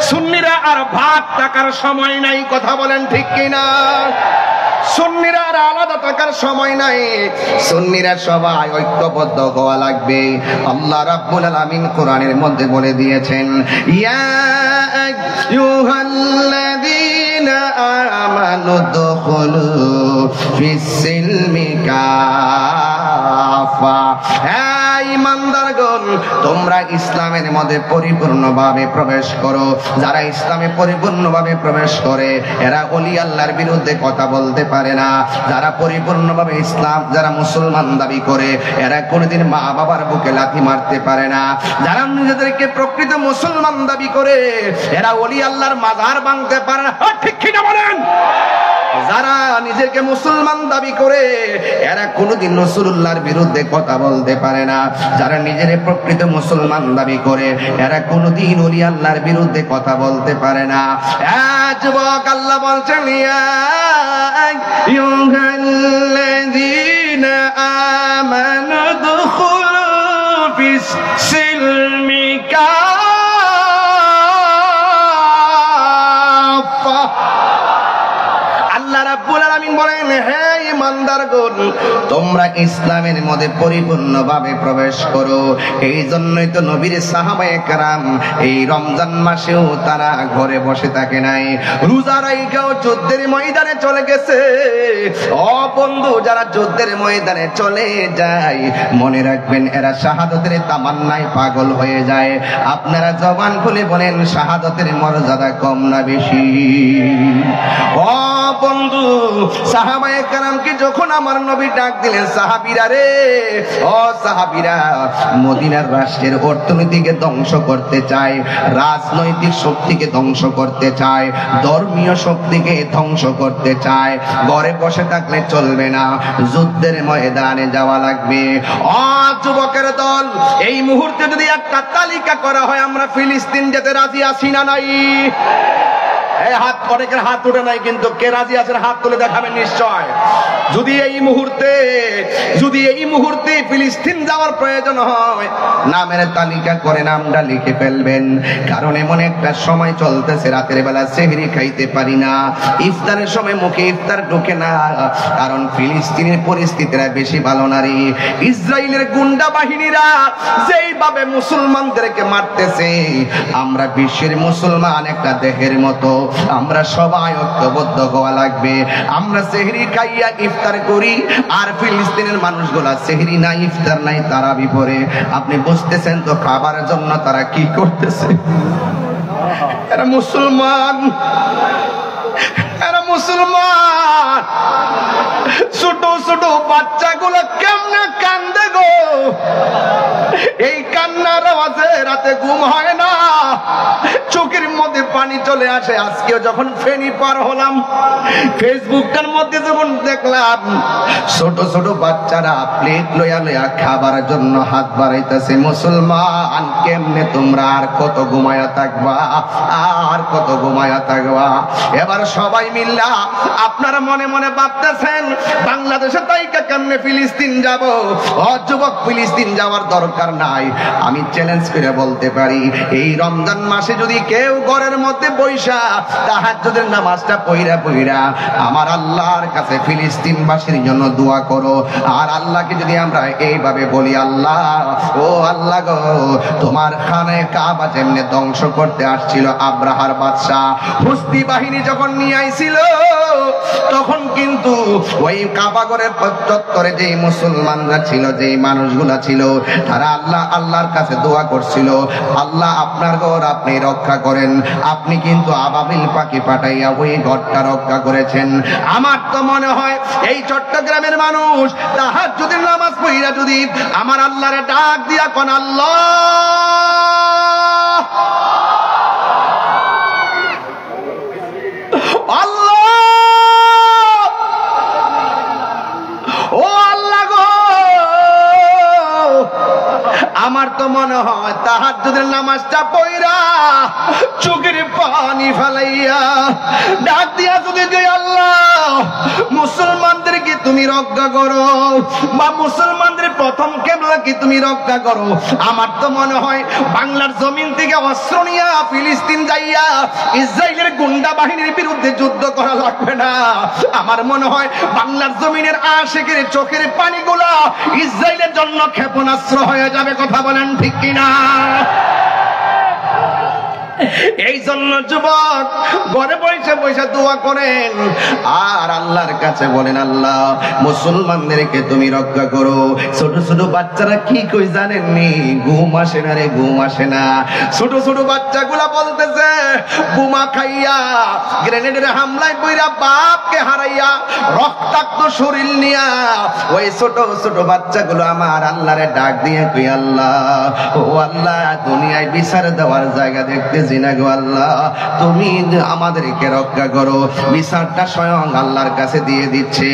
সুন্নিরা আর ভাগ টাকার সময় নাই। কথা বলেন ঠিক কিনা? সুন্নিরা আর আলাদা থাকার সময় নাই, সুন্নিরা সবাই ঐক্যবদ্ধ হওয়া লাগবে। আল্লাহ রাব্বুল আলামিন কোরআনের মধ্যে বলে দিয়েছেন, ইয়া আইয়ুহাল্লাযীনা আমানু দুখুলু ফিস-সিলমি কাফা। ঈমানদারগণ, তোমরা ইসলামের মধ্যে পরিপূর্ণভাবে প্রবেশ করো। যারা ইসলামে পরিপূর্ণভাবে প্রবেশ করে এরা ওলি আল্লাহর বিরুদ্ধে কথা বলতে পারে না। যারা পরিপূর্ণভাবে ইসলাম, যারা মুসলমান দাবি করে এরা কোনোদিন মা বাবার বুকে লাথি মারতে পারে না। যারা নিজেদেরকে প্রকৃত মুসলমান দাবি করে এরা ওলি আল্লাহর মাজার ভাঙতে পারে না। ঠিক কিনা বলেন? যারা নিজেকে মুসলমান দাবি করে এরা কোনোদিন রাসূলুল্লাহর বিরুদ্ধে কথা বলতে পারে না। যারা নিজের প্রকৃত মুসলমান দাবি করে এরা কোনোদিন ওলি আল্লাহর বিরুদ্ধে কথা বলতে পারে না। যুবক, আল্লাহ বলছেন, ইয়া আইয়ুহাল্লাযীনা আমানু দুখুলু ফিস-সিলমি কাফা। আল্লাহ রাব্বুল আলামিন বলেন, হে ঈমানদারগণ, তোমরা ইসলামের মধ্যে পরিপূর্ণভাবে প্রবেশ করো। এই জন্যই তো নবীর সাহাবায়ে কেরাম এই রমজান মাসেও তারা ঘরে বসে থাকে নাই, রোজা রাইখাও যুদ্ধের ময়দানে চলে গেছে। ও বন্ধু, যারা যুদ্ধের ময়দানে চলে যায় মনে রাখবেন এরা শাহাদাতের তামান্নায় পাগল হয়ে যায়। আপনারা জবান খুলে বলেন, শাহাদাতের মর্যাদা কম না বেশি? ও বন্ধু, সাহাবায়ে কেরামকে যখন আমার নবী ডাক দিলেন, সাহাবীরা রে, ও সাহাবীরা, মদিনার রাষ্ট্রের অর্থনীতিকে ধ্বংস করতে চায়, রাজনৈতিক শক্তিকে ধ্বংস করতে চায়, ধর্মীয় শক্তিকে ধ্বংস করতে চায়। ঘরে বসে থাকলে চলবে না, যুদ্ধের ময়দানে যাওয়া লাগবে। ও যুবকের দল, এই মুহূর্তে যদি একটা তালিকা করা হয় আমরা ফিলিস্তিন যেতে রাজি আছি না নাই? এই হাত, অনেকের হাত উঠে নাই, কিন্তু কে রাজি আছেন হাত তুলে দেখাবেন নিশ্চয়। যদি এই মুহূর্তে ফিলিস্তিন যাওয়ার প্রয়োজন হয় নামের তালিকা করে নামটা লিখে ফেলবেন। কারণ এমন একটা সময় চলতেছে, রাতের বেলা সেহরি খাইতে পারি না, ইফতারের সময় মুখে ইফতার ঢোকে না। কারণ ফিলিস্তিনের পরিস্থিতিটা বেশি ভালো না রে। ইসরায়েলের গুন্ডা বাহিনীরা যেইভাবে মুসলমানদেরকে মারতেছে, আমরা বিশ্বের মুসলমান একটা দেহের মতো, আমরা সবাই ঐক্যবদ্ধ হওয়া লাগবে। আমরা সেহরি খাইয়া ইফতার করি, আর ফিলিস্তিনের মানুষগুলা সেহরি নাই, ইফতার নাই, তারা বিপরে। আপনি বুঝতেছেন তো খাবারের জন্য তারা কি করতেছে? এরা মুসলমান, এরা মুসলমান। ছোট ছোট বাচ্চাগুলো কেমনে কান্দে গো, এই কান্নার আওয়াজে রাতে ঘুম হয় না, চোখের মধ্যে পানি চলে আসে। আজকেও যখন ফেনী পার হলাম, ফেসবুকটার মধ্যে যখন দেখলাম ছোট ছোট বাচ্চারা প্লেট লইয়া লইয়া খাবার জন্য হাত বাড়াইতেছে। মুসলমান, কেমনে তোমরা আর কত ঘুমায়া থাকবা, আর কত ঘুমায়া থাকবা? এবার সবাই মিল্লা আপনারা মনে মনে ভাবতেছেন বাংলাদেশে তাইকা কেমনে ফিলিস্তিন যাব। যুবক, ফিলিস্তিন যাওয়ার দরকার নাই। আমি চ্যালেঞ্জ করে বলতে পারি, এই রমজান মাসে যদি কেউ ঘরের মধ্যে মধ্যে বৈশা তাহাজ্জুদের নামাজটা পইরা আমার আল্লাহর কাছে ফিলিস্তিনবাসীর জন্য দোয়া করো। আর আল্লাহকে যদি আমরা এইভাবে বলি, আল্লাহ ও আল্লাহ গো, তোমার খানে কাবা যেমনে ধ্বংস করতে আসছিল আব্রাহার বাদশা, হুসদি বাহিনী যখন নিয়ে আইছিল, তখন কিন্তু ওই কাবা ঘরের চত্বরে যেই মুসলমানরা ছিল, যেই মানুষগুলা ছিল, তারা আল্লাহর কাছে দোয়া করছিল, আল্লাহ আপনার ঘর আপনি রক্ষা করেন। আপনি কিন্তু আবাবিল পাখি পাঠাইয়া ওই ঘরটা রক্ষা করেছেন। আমার তো মনে হয় এই চট্টগ্রামের মানুষ তাহাজ্জুদের নামাজ পড়িয়া যদি আমার আল্লাহরে ডাক দিয়া কোন আল্লাহ, আল্লাহ ও আল্লাহ গো, আমার তো মনে হয় তাহাজ্জুদের নামাজটা পড়া চোখের পানি ফেলাইয়া ডাক দিয়া যদি আল্লাহ মুসলমানদেরকে তুমি রক্ষা করো, বা মুসলমানদের প্রথম কেবলাকে তুমি রক্ষা করো, আমার তো মনে হয় বাংলার জমিন থেকে অস্ত্র নিয়া ফিলিস্তিন যাইয়া ইসরায়েলের গুন্ডা বাহিনীর বিরুদ্ধে যুদ্ধ করা লাগবে না। আমার মনে হয় বাংলার জমিনের আশেকের চোখের পানিগুলা ইসরায়েলের জন্য ক্ষেপণাস্ত্র হয়ে যাবে। কথা বলেন ঠিক কিনা? এই জন্য যুবক ঘরে বসে বসে দোয়া করেন আর আল্লাহর কাছে বলেন, আল্লাহ মুসলমানদেরকে তুমি রক্ষা করো। ছোট ছোট বাচ্চারা কি কই জানেননি? ঘুম আসে না রে, ঘুম আসে না। ছোট ছোট বাচ্চাগুলা বলতেছে বোমা খাইয়া, গ্রেনেডের হামলায় পইরা বাপকে হারাইয়া রক্তাক্ত শরীর নিয়া ওই ছোট ছোট বাচ্চাগুলো আমার আল্লাহরে ডাক দিয়ে কই, আল্লাহ ও আল্লাহ, দুনিয়ায় বিচার দেওয়ার জায়গা দেখতে না গো আল্লাহ, তুমি আমাদেরকে রক্ষা করো। বিচারটা স্বয়ং আল্লাহর কাছে দিয়ে দিচ্ছে।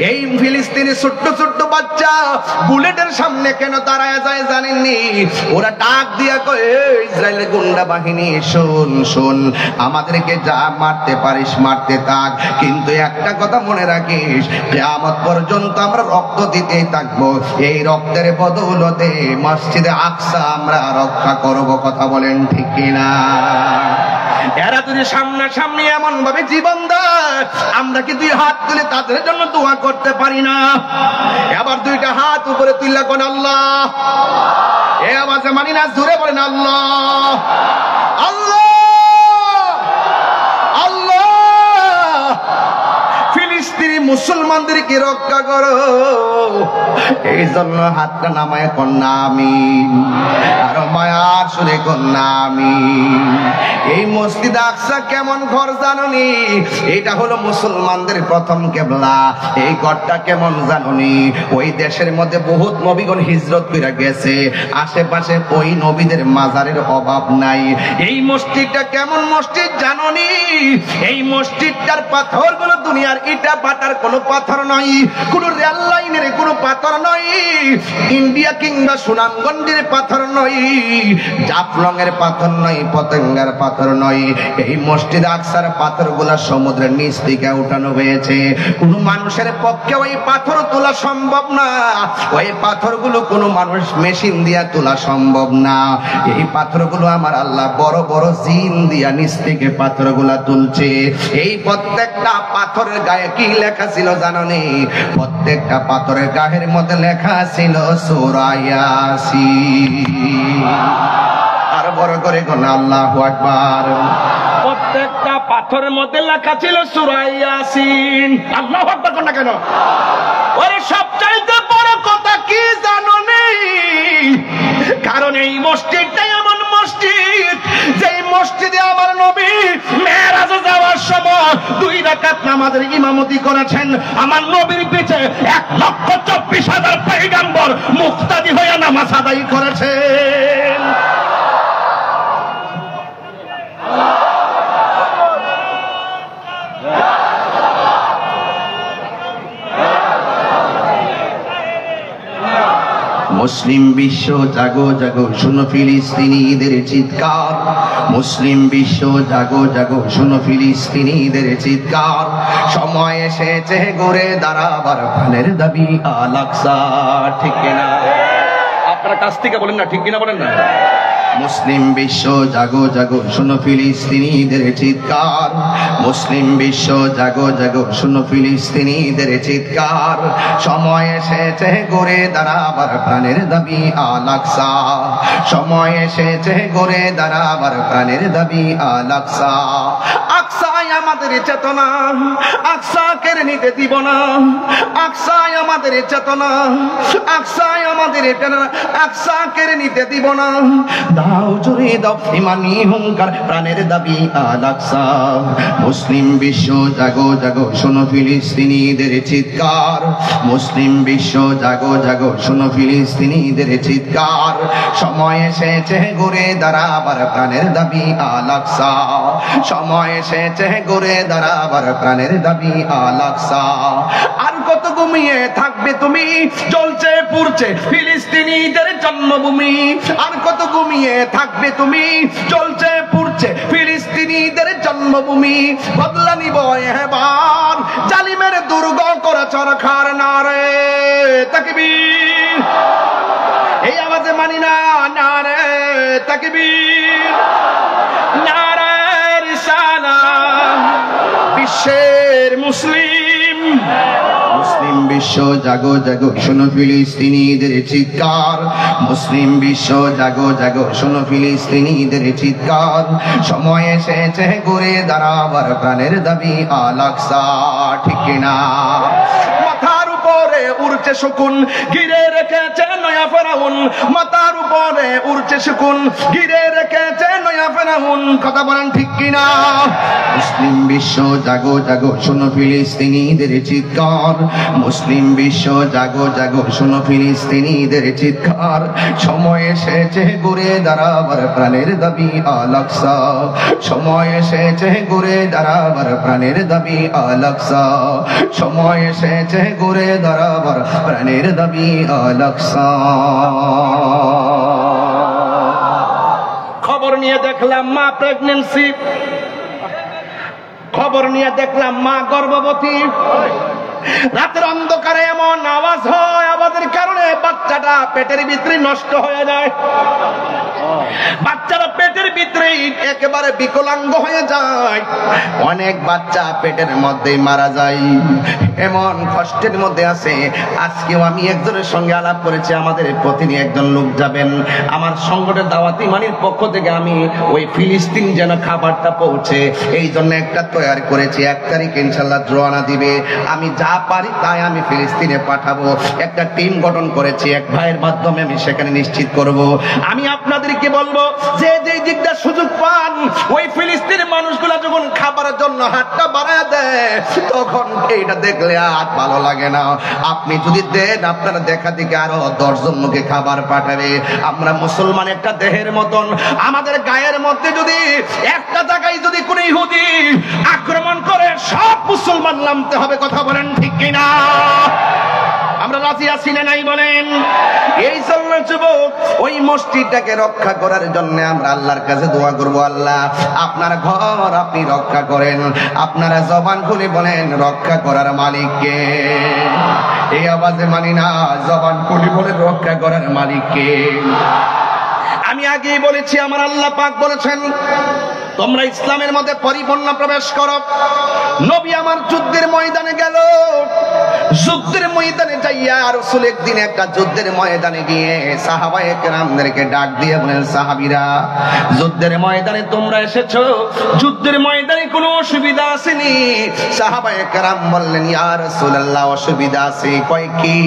এই ফিলিস্তিনের ছোট্ট ছোট্ট বাচ্চা বুলেটের সামনে কেন দাঁড়ায় যায় জানেননি? ওরা ডাক দিয়া কয়, ইসরায়েলের গুন্ডা বাহিনী শোন শোন, আমাদেরকে যা মারতে পারিস মারতে থাক, কিন্তু একটা কথা মনে রাখিস, কিয়ামত পর্যন্ত আমরা রক্ত দিতেই থাকবো। এই রক্তের বদৌলতে মসজিদে আকসা আমরা রক্ষা করব। কথা বলেন ঠিক কিনা? এরা যদি সামনাসামনি এমন ভাবে জীবন দেয়, আমরা কি দুই হাত তুলে তাদের জন্য দোয়া করতে পারি না? এবার দুইটা হাত উপরে তুললে কোন আল্লাহ, এ আওয়াজে মানি না, জোরে বলেন আল্লাহ আল্লাহ আল্লাহ। ফিলিস্তিনি মুসলমানদেরকে রক্ষা করো, এই জন্য হাতটা নামায় কন্যা আমিন, আর মায়ার সুরে কন্যা আমিন। এই মসজিদ আকসা কেমন ঘর জাননি? এটা হলো মুসলমানদের প্রথম কেবলা। এই ঘরটা কেমন জাননি? ওই দেশের মধ্যে বহুত নবীগণ হিজরত করে গেছে, আশেপাশে ওই নবীদের মাজারের অভাব নাই। এই মসজিদটা কেমন মসজিদ জাননি? এই মসজিদটার পাথরগুলো দুনিয়ার ইটা বাটার কোনো পাথর নয়, কোন রেল লাইনের কোনো পাথর নয়, ইন্ডিয়া কিংবা সুনামগঞ্জের পাথর নয়, জাফলংয়ের পাথর নয়, পতেঙ্গার পাথর নয়। এই মসজিদ আকসার পাথরগুলা সমুদ্রের নিচ থেকে উঠানো হয়েছে। কোন মানুষের পক্ষে ওই পাথর তোলা সম্ভব না। ওই পাথরগুলো কোনো মানুষ মেশিন দিয়া তোলা সম্ভব না। এই পাথরগুলো আমার আল্লাহ বড় বড় জিন দিয়া নিচ থেকে পাথরগুলা তুলছে। এই প্রত্যেকটা পাথরের গায়ে কি লেখা ছিল জানোনি? প্রত্যেকটা পাথরের গায়ের মধ্যে লেখা ছিল সূরা ইয়াসিন। আর বড় করে কোন আল্লাহু আকবার। প্রত্যেকটা পাথরের মধ্যে লেখা ছিল সূরা ইয়াসিন। আল্লাহু আকবার কোন না কেন? ওরে সবচাইতে বড় কথা কি জানোনি? কারণ এই মসজিদটাই এমন মসজিদ, যেই মসজিদে আমার নবী মেরাজে যাওয়ার সময় 2 রাকাত নামাজের ইমামতি করেছেন। আমার নবীর পিছে 1,24,000 পয়গম্বর মুক্তাদি হয়ে নামাজ আদায় করেছেন। মুসলিম বিশ্ব জাগো জাগো, শুনো ফিলিস্তিনিদের চিৎকার। মুসলিম বিশ্ব জাগো জাগো, শুনো ফিলিস্তিনিদের চিৎকার। সময় এসেছে ঘুরে দাঁড়াবার প্রাণের দাবি আল আকসা। ঠিক কিনা? আপনারা কাছ থেকে বলেন না, ঠিক কিনা বলেন না? মুসলিম বিশ্ব জাগো জাগো শোনো ফিলিস্তিনিদের চিৎকার, মুসলিম বিশ্ব জাগো জাগো শোনো ফিলিস্তিনিদের চিৎকার। সময় এসেছে গড়ে দাঁড়াবার প্রাণের দাবি আল আকসা, সময় এসেছে গড়ে দাঁড়াবার প্রাণের দাবি আল আকসা। আকসাই আমাদের চেতনা, আকসা কেড়ে নিতে দিব না। আকসাই আমাদের চেতনা, আকসাই আমাদের প্রেরণা, আকসা কেড়ে নিতে দিব না। দাও জুড়ে দাও ইমানি হুঙ্কার, প্রাণের দাবি আল আকসা। মুসলিম বিশ্ব জাগো জাগো শোনো ফিলিস্তিনিদের চিৎকার, মুসলিম বিশ্ব জাগো জাগো শোনো ফিলিস্তিনিদের চিৎকার। সময় এসেছে গড়ে দাঁড়াবার প্রাণের দাবি আল আকসা, সময় এসেছে গড়ে দাঁড়াবার প্রাণের দাবি আল আকসা। আর কত ঘুমিয়ে থাকবে তুমি, জ্বলছে পুড়ছে ফিলিস্তিনিদের জন্মভূমি। আর কত ঘুমিয়ে থাকবে তুমি, জ্বলছে পুড়ছে ফিলিস্তিনিদের জন্মভূমি। বদলা নিব এবার জালিমের দুর্গ করে চরখার নারে তাকবীর। এই আওয়াজে মানি না, নারে তাকবীর, নারে রিসালাত। বিশ্বের মুসলিম, মুসলিম বিশ্ব জাগো জাগো শোনো ফিলিস্তিনিদের চিৎকার, মুসলিম বিশ্ব জাগো জাগো শোনো ফিলিস্তিনিদের চিৎকার। সময় এসেছে গড়ে দাঁড়াবার প্রাণের দাবি আল আকসা, ঠিক কিনা? মাথার উপরে উড়ছে শকুন, ঘিরে রেখেছে নয়া ফেরাউন। মাথার উপরে উড়ছে শকুন, ঘিরে রেখেছে নয়া ফেরাউন। কথা বলেন ঠিক কিনা? মুসলিম বিশ্ব জাগো জাগো শোনো ফিলিস্তিনিদের চিৎকার, মুসলিম বিশ্ব জাগো জাগো শোনো ফিলিস্তিনিদের চিৎকার। সময় এসেছে গড়ে দাঁড়াবার প্রাণের দাবি আল আকসা, সময় এসেছে গড়ে দাঁড়াবার প্রাণের দাবি আল আকসা, সময় এসেছে গড়ে দাঁড়াবার প্রাণের দাবি আল আকসা। খবর নিয়ে দেখলাম মা প্রেগন্যান্সি, খবর নিয়ে দেখলাম মা গর্ভবতী। রাতের অন্ধকারে এমন আওয়াজ হয়, আওয়াজের কারণে বাচ্চাটা পেটের ভিতরে নষ্ট হয়ে যায়। বাচ্চারা পেটের ভিতরে একেবারে বিকলাঙ্গ হয়ে যায়। অনেক বাচ্চা পেটের মধ্যে মারা যায়। এমন কষ্টের মধ্যে আছে। আজকেও আমি একজনের সঙ্গে আলাপ করেছি, আমাদের প্রতিনিধি একজন লোক যাবেন। আমার সংগঠনের দাওয়াত ইমানির পক্ষ থেকে আমি ওই ফিলিস্তিন যেন খাবারটা পৌঁছে, এই জন্য একটা তৈরি করেছি। 1 তারিখ ইনশাল্লাহ রওনা দিবে। আমি যা পারি তাই আমি ফিলিস্তিনে পাঠাবো। একটা টিম গঠন করেছি, এক ভাইয়ের মাধ্যমে আমি সেখানে নিশ্চিত করব। আমি আপনাদেরকে বলবো যে যে দিকটা সুযোগ পান, ওই ফিলিস্তিনের মানুষগুলা যখন খাবারের জন্য হাতটা বাড়ায় দেয়, তখন এইটা দেখলে আর ভালো লাগে না। আপনি যদি দেন, আপনারা দেখা দিকে আরো 10 জন লোকে খাবার পাঠাবে। আমরা মুসলমান একটা দেহের মতন, আমাদের গায়ের মধ্যে যদি একটা জায়গায় যদি কোন ইহুদি আক্রমণ করে, সব মুসলমান নামতে হবে। কথা বলেন ঠিক কিনা? আমরা রাজি আছি না নাই বলেন? এই জন্য যুবক, ওই মসজিদটাকে রক্ষা করার জন্য আমরা আল্লাহর কাছে দোয়া করব, আল্লাহ আপনার ঘর আপনি রক্ষা করেন। আপনারা জবান খুলে বলেন, রক্ষা করার মালিক কে? এই আওয়াজে মানি না, জবান খুলে বলেন, রক্ষা করার মালিক কে? আমি আগেই বলেছি, আমার আল্লাহ পাক বলেছেন, তোমরা ইসলামের মধ্যে পরিপূর্ণ প্রবেশ করো। নবী আমার যুদ্ধের ময়দানে গেল। যুদ্ধের ময়দানে যাইয়া রাসূল একদিন একটা যুদ্ধের ময়দানে গিয়ে সাহাবায়ে কেরামদেরকে ডাক দিয়ে বলেন, সাহাবীরা, যুদ্ধের ময়দানে তোমরা এসেছো, যুদ্ধের ময়দানে কোনো অসুবিধা আসেনি? সাহাবায়ে কেরাম বললেন, ইয়া রাসূলুল্লাহ, অসুবিধা আছে। কয় কি?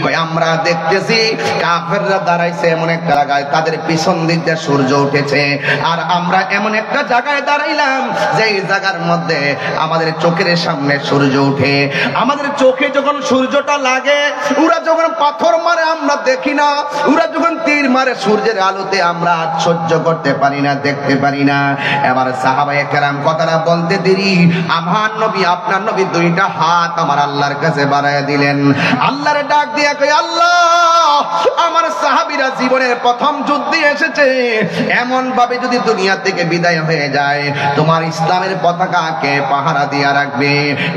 কয় আমরা দেখতেছি কাফেররা দাঁড়াইছে এমন একটা জায়গায়, তাদের পিছন দিক দিয়ে সূর্য উঠেছে, আর আমরা এমন একটা জায়গায় দাঁড়াইলাম যে জায়গার মধ্যে আমাদের চোখের সামনে সূর্য উঠে। আমাদের চোখে যখন সূর্যটা লাগে, ওরা যখন পাথর মারে আমরা দেখি না, ওরা যখন তীর মারে সূর্যের আলোতে আমরা সহ্য করতে পারি না, দেখতে পারি না। এবার সাহাবায়ে কেরাম কথাটা বলতে দেরি, আমার নবী আপনার নবী 2টা হাত আমার আল্লাহর কাছে বাড়ায় দিলেন। আল্লাহরে ডাক দিয়া কই, আল্লাহ, আমার সাহাবীরা জীবনের প্রথম যুদ্ধে এসেছে, এমন ভাবে যদি দুনিয়া থেকে বিদায় হয়ে যায়, তোমার ইসলামের পতাকাকে পাহারা দিয়া রাখবে।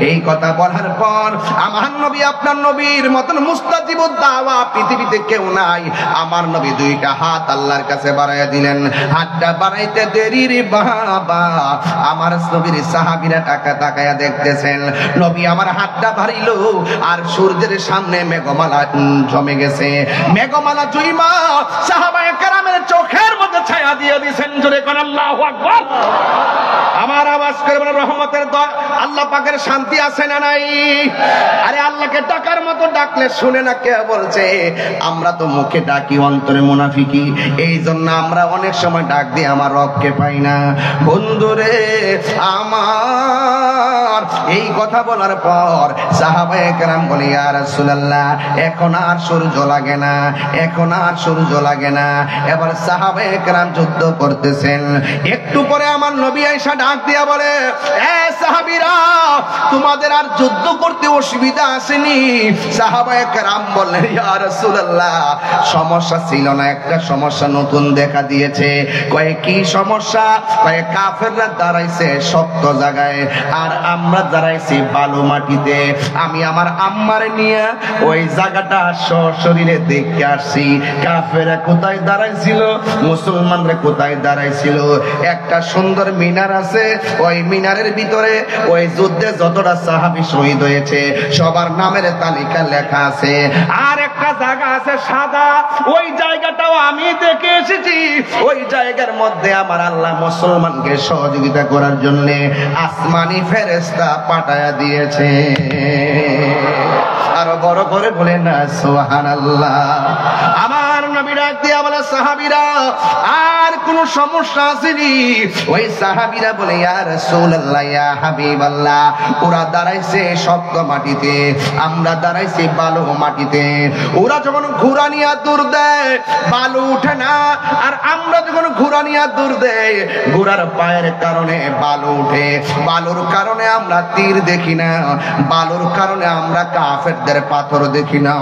এই কথা বলার পর আমার নবী আপনার নবীর মতন মুস্তাজিবুদ দাওয়া পৃথিবীতে কেউ নাই। আমার নবী 2 দুইটা হাত আল্লাহর কাছে বাড়াইয়া দিলেন। হাতটা বাড়াইতে দেরি রে বাবা, আমার নবীর সাহাবীরা তাকায়া দেখতেছেন। নবী আমার হাতটা বাড়িল আর সূর্যের সামনে মেঘমালা জমে গেছে। মেঘমালা জুইমা সাহাবায়ে কেরামের চোখের মধ্যে ছায়া দিয়ে দিয়েছেন। জোরে কোন আল্লাহু আকবার। আমার আওয়াজ করে বলেন রহমতের দয়, আল্লাহ পাকের শান্তি আছে না নাই? আরে আল্লাহকে ডাকার মতো ডাকলে শুনে না কে বলছে? আমরা তো মুখে ডাকি, অন্তরে মুনাফিকি। এই জন্য আমরা অনেক সময় ডাক দিয়ে আমার রবকে পাই না। বন্ধুরে আমার, এই কথা বলার পর সাহাবায়ে কেরাম বলে ইয়া রাসূলুল্লাহ এখন আর সূর্য লাগে না, এখন আর সূর্য লাগে না। এবার সাহাবায়ে কেরাম যুদ্ধ করতেছেন। একটু পরে আমার নবী আয়েশা ডাক দিয়া বলে, এ সাহাবীরা তোমাদের আর যুদ্ধ করতে অসুবিধা আসেনি? সাহাবায়ে কেরাম বললেন ইয়া রাসূলুল্লাহ সমস্যা ছিল না, একটা সমস্যা নতুন দেখা দিয়েছে। কয় কি সমস্যা? কয় কাফেররা দাঁড়াইছে শক্ত জায়গায় আর আমরা দাঁড়াইছি বালু মাটিতে। আমি আমার আম্মারে নিয়ে ওই জায়গাটা সশরীরে দেখে আসছি। কাফেররা কোথায় দাঁড়াইছিল, মুসলমানরা কোথায় দাঁড়াইছিল। একটা সুন্দর মিনার আছে, ওই মিনারের ভিতরে ওই যুদ্ধে যতটা সাহাবী শহীদ হয়েছে সবার নামের তালিকা লেখা আছে। আর একটা জায়গা আছে সাদা, ওই জায়গাটাও আমি দেখে এসেছি। ওই জায়গার মধ্যে আমার আল্লাহ মুসলমানকে সহযোগিতা করার জন্য আসমানি ফেরেশতা পাঠায়া দিয়েছে। আরো বড় করে বলে না সুবহানাল্লাহ। আমার নবী ডাক দিয়া বলে সাহাবীরা আর কোন সমস্যা আসেনি? ওই সাহাবীরা বলে ইয়া রাসূলুল্লাহ ইয়া হাবিবাল্লাহ ওরা দাঁড়াইছে শক্ত মাটিতে, আমরা দাঁড়াইছি বালু মাটিতে। ওরা যখন ঘোড়া নিয়ে দূর দেয় বালু উঠে না, আর আমরা যখন ঘোড়া নিয়ে দূর দেয় ঘোড়ার পায়ের কারণে বালু উঠে। বালুর কারণে আমরা তীর দেখি না, বালুর কারণে আমরা কাফেরদের পাথর দেখি না।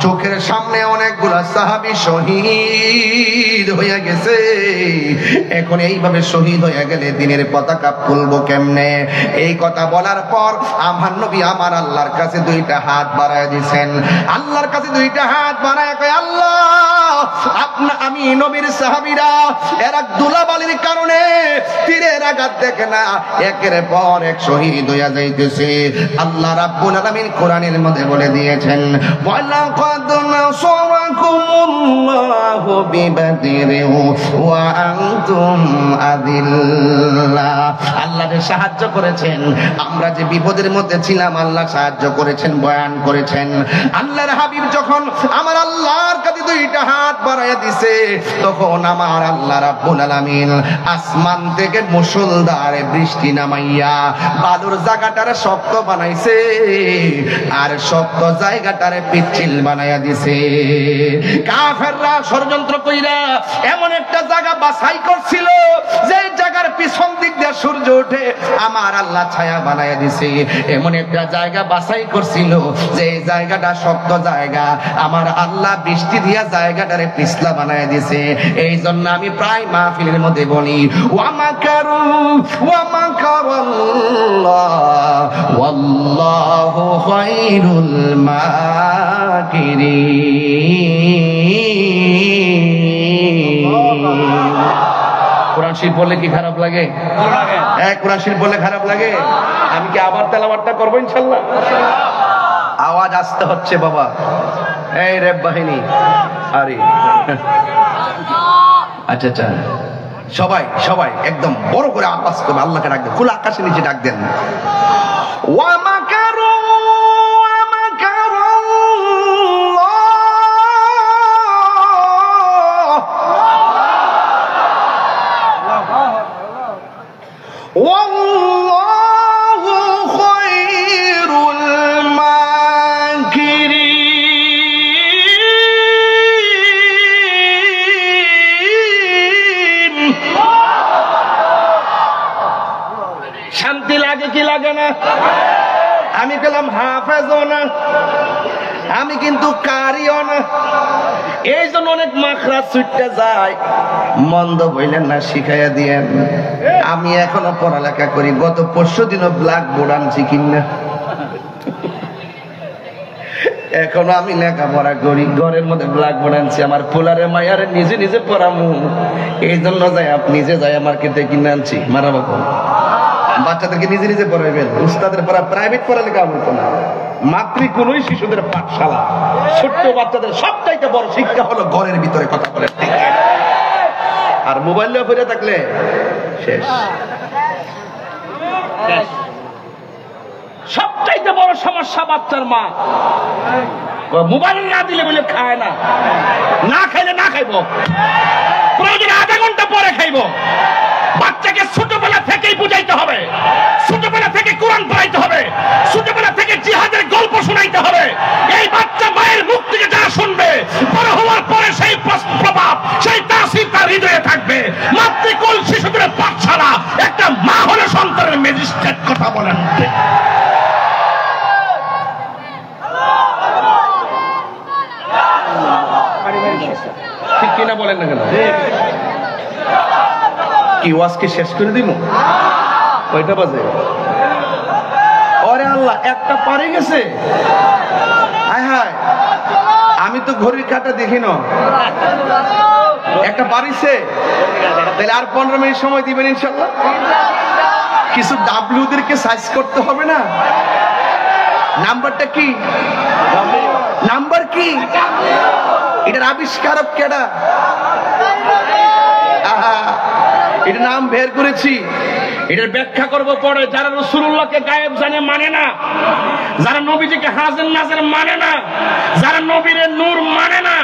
চোখের সামনে অনেকগুলা সাহাবী শহীদ হয়ে গেছে। এখন এইভাবে শহীদ হয়ে গেলে দিনের পতাকা তুলবো কেমনে? এই কথা বলার পর আমার নবী আমার আল্লাহর কাছে দুইটা হাত বাড়ায় দিয়েছেন। আল্লাহর কাছে দুইটা হাত বাড়ায় কয় আল্লাহ আমি নবীর সাহাবীরা এরা দুলাবালির কারণে তীরের আঘাত দেখে না, একের পর এক শহীদ হয়ে যাইতেছে। আল্লাহ রাব্বুল আলামিন কোরআনের মধ্যে বলে দিয়েছেন ওয়ালাকাদ নাসারাকুমুল্লাহু বিবাদরিন ওয়া আনতুম আযিল্লা। আল্লাহ যে সাহায্য করেছেন, আমরা যে বিপদের মধ্যে ছিলাম আল্লাহ সাহায্য করেছেন, বয়ান করেছেন। আল্লাহর হাবিব যখন আমার আল্লাহর কাছে দুইটা হাত বাড়াইয়া দিছে তখন আমার আল্লাহ রাব্বুল আলামিন আসমান থেকে মুষলধার বৃষ্টি নামাইয়া বালুর জায়গাটারে শক্ত বানাইছে আর শক্ত জায়গাটারে পিচ্ছিল বানাইয়া দিছে। কাফেররা ষড়যন্ত্র কইরা এমন একটা জায়গা বাছাই করছিল যে জায়গার পিছন দিক দিয়ে সূর্য ওঠে, আমার আল্লাহ ছায়া বানাইয়া দিছে। এমন একটা জায়গা বাছাই করছিল যে জায়গাটা শক্ত জায়গা, আমার আল্লাহ বৃষ্টি দিয়া জায়গাটারে পিছলা বানাইয়া দিছে। এই জন্য আমি প্রায় মাহফিলের মধ্যে বলি ওয়া মাকারু ওয়া মাকারাল্লাহ ওয়াল্লাহু খায়রুল মাকিরিন। কোরআন শরীফ বললে কি খারাপ লাগে? কোরআন শরীফ বললে খারাপ লাগে? আমি কি আবার তেলাওয়াতটা করবো ইনশাআল্লাহ? আওয়াজ আসতে হচ্ছে বাবা। এই রেব বাহিনী, আরে আচ্ছা আচ্ছা সবাই সবাই একদম বড় করে আওয়াজ করবে, আল্লাহকে ডাক দেন, খোলা আকাশের নিচে ডাক দেন। ওয়া মাকারু ওয়া মাকারাল্লাহ ওয়াল্লাহু খায়রুল মাকিরিন। শান্তি লাগে কি লাগে না? আমি গেলাম হাফেজও না, আমি কিন্তু কারিও না। এই জন্য অনেক মাখরা ছুটতে যায়। মন্দ বইলেন না, শিখাইয়া দিয়েন। আমি এখনো পড়ালেখা করি, গত 5 দিনও ব্ল্যাক বোর্ড আনছি কিনা। এখনো আমি লেখাপড়া করি, ঘরের মধ্যে ব্ল্যাকবোর্ড আনছি, আমার পোলারে মায়ারে নিজে নিজে পড়ামু, এই জন্য যাই নিজে যাই মার্কেটে কিনে আনছি। মারা বাবু বাচ্চাদেরকে নিজে নিজে পড়াইবেন, উস্তাদের পড়া প্রাইভেট পড়ালেখা হতো না। মাতৃকুলই শিশুদের পাঠশালা, ছোট্ট বাচ্চাদের সবচাইতে বড় শিক্ষা হলো ঘরের ভিতরে কথা বলে। আর মোবাইল পড়ে থাকলে শেষ। সবচাইতে বড় সমস্যা বাচ্চার মা মোবাইল না দিলে বলে খায় না, না খাইলে না খাইব, প্রয়োজনে আধা ঘন্টা পরে খাইব। বাচ্চাকে ছোটবেলা থেকেই বুঝাইতে হবে, ছোটবেলা থেকে কোরআন পড়াইতে হবে, ছোটবেলা থেকে জিহাদের গল্প শোনাইতে হবে। এই বাচ্চা মায়ের মুখ থেকে যা শুনবে বড় হওয়ার পরে সেই প্রভাব, সেই তাসির তার হৃদয়ে থাকবে। মাতৃকুল শিশুদের পাঠশালা, একটা মা হলে সন্তানের ম্যাজিস্ট্রেট। কথা বলেন ঠিক কিনা বলেন না কেন? কি ওয়াজকে শেষ করে দিব? কয়টা বাজে? ওরে আল্লাহ, একটা পারে গেছে। হায় হায়, আমি তো ঘড়ির কাঁটা দেখি না। একটা পারিছে, তাহলে আর 15 মিনিট সময় দিবেন ইনশাল্লাহ। কিছু ডাব্লিউদেরকে সাইজ করতে হবে না? নাম্বারটা কি? নাম্বার কি? এটার আবিষ্কারক কেডা? এটা নাম বের করেছি, এটার ব্যাখ্যা করব পরে। যারা রাসূলুল্লাহকে গায়েব জানে মানে না, যারা নবীজিকে হাজির নাজির মানে না, যারা নবীর নূর মানে না,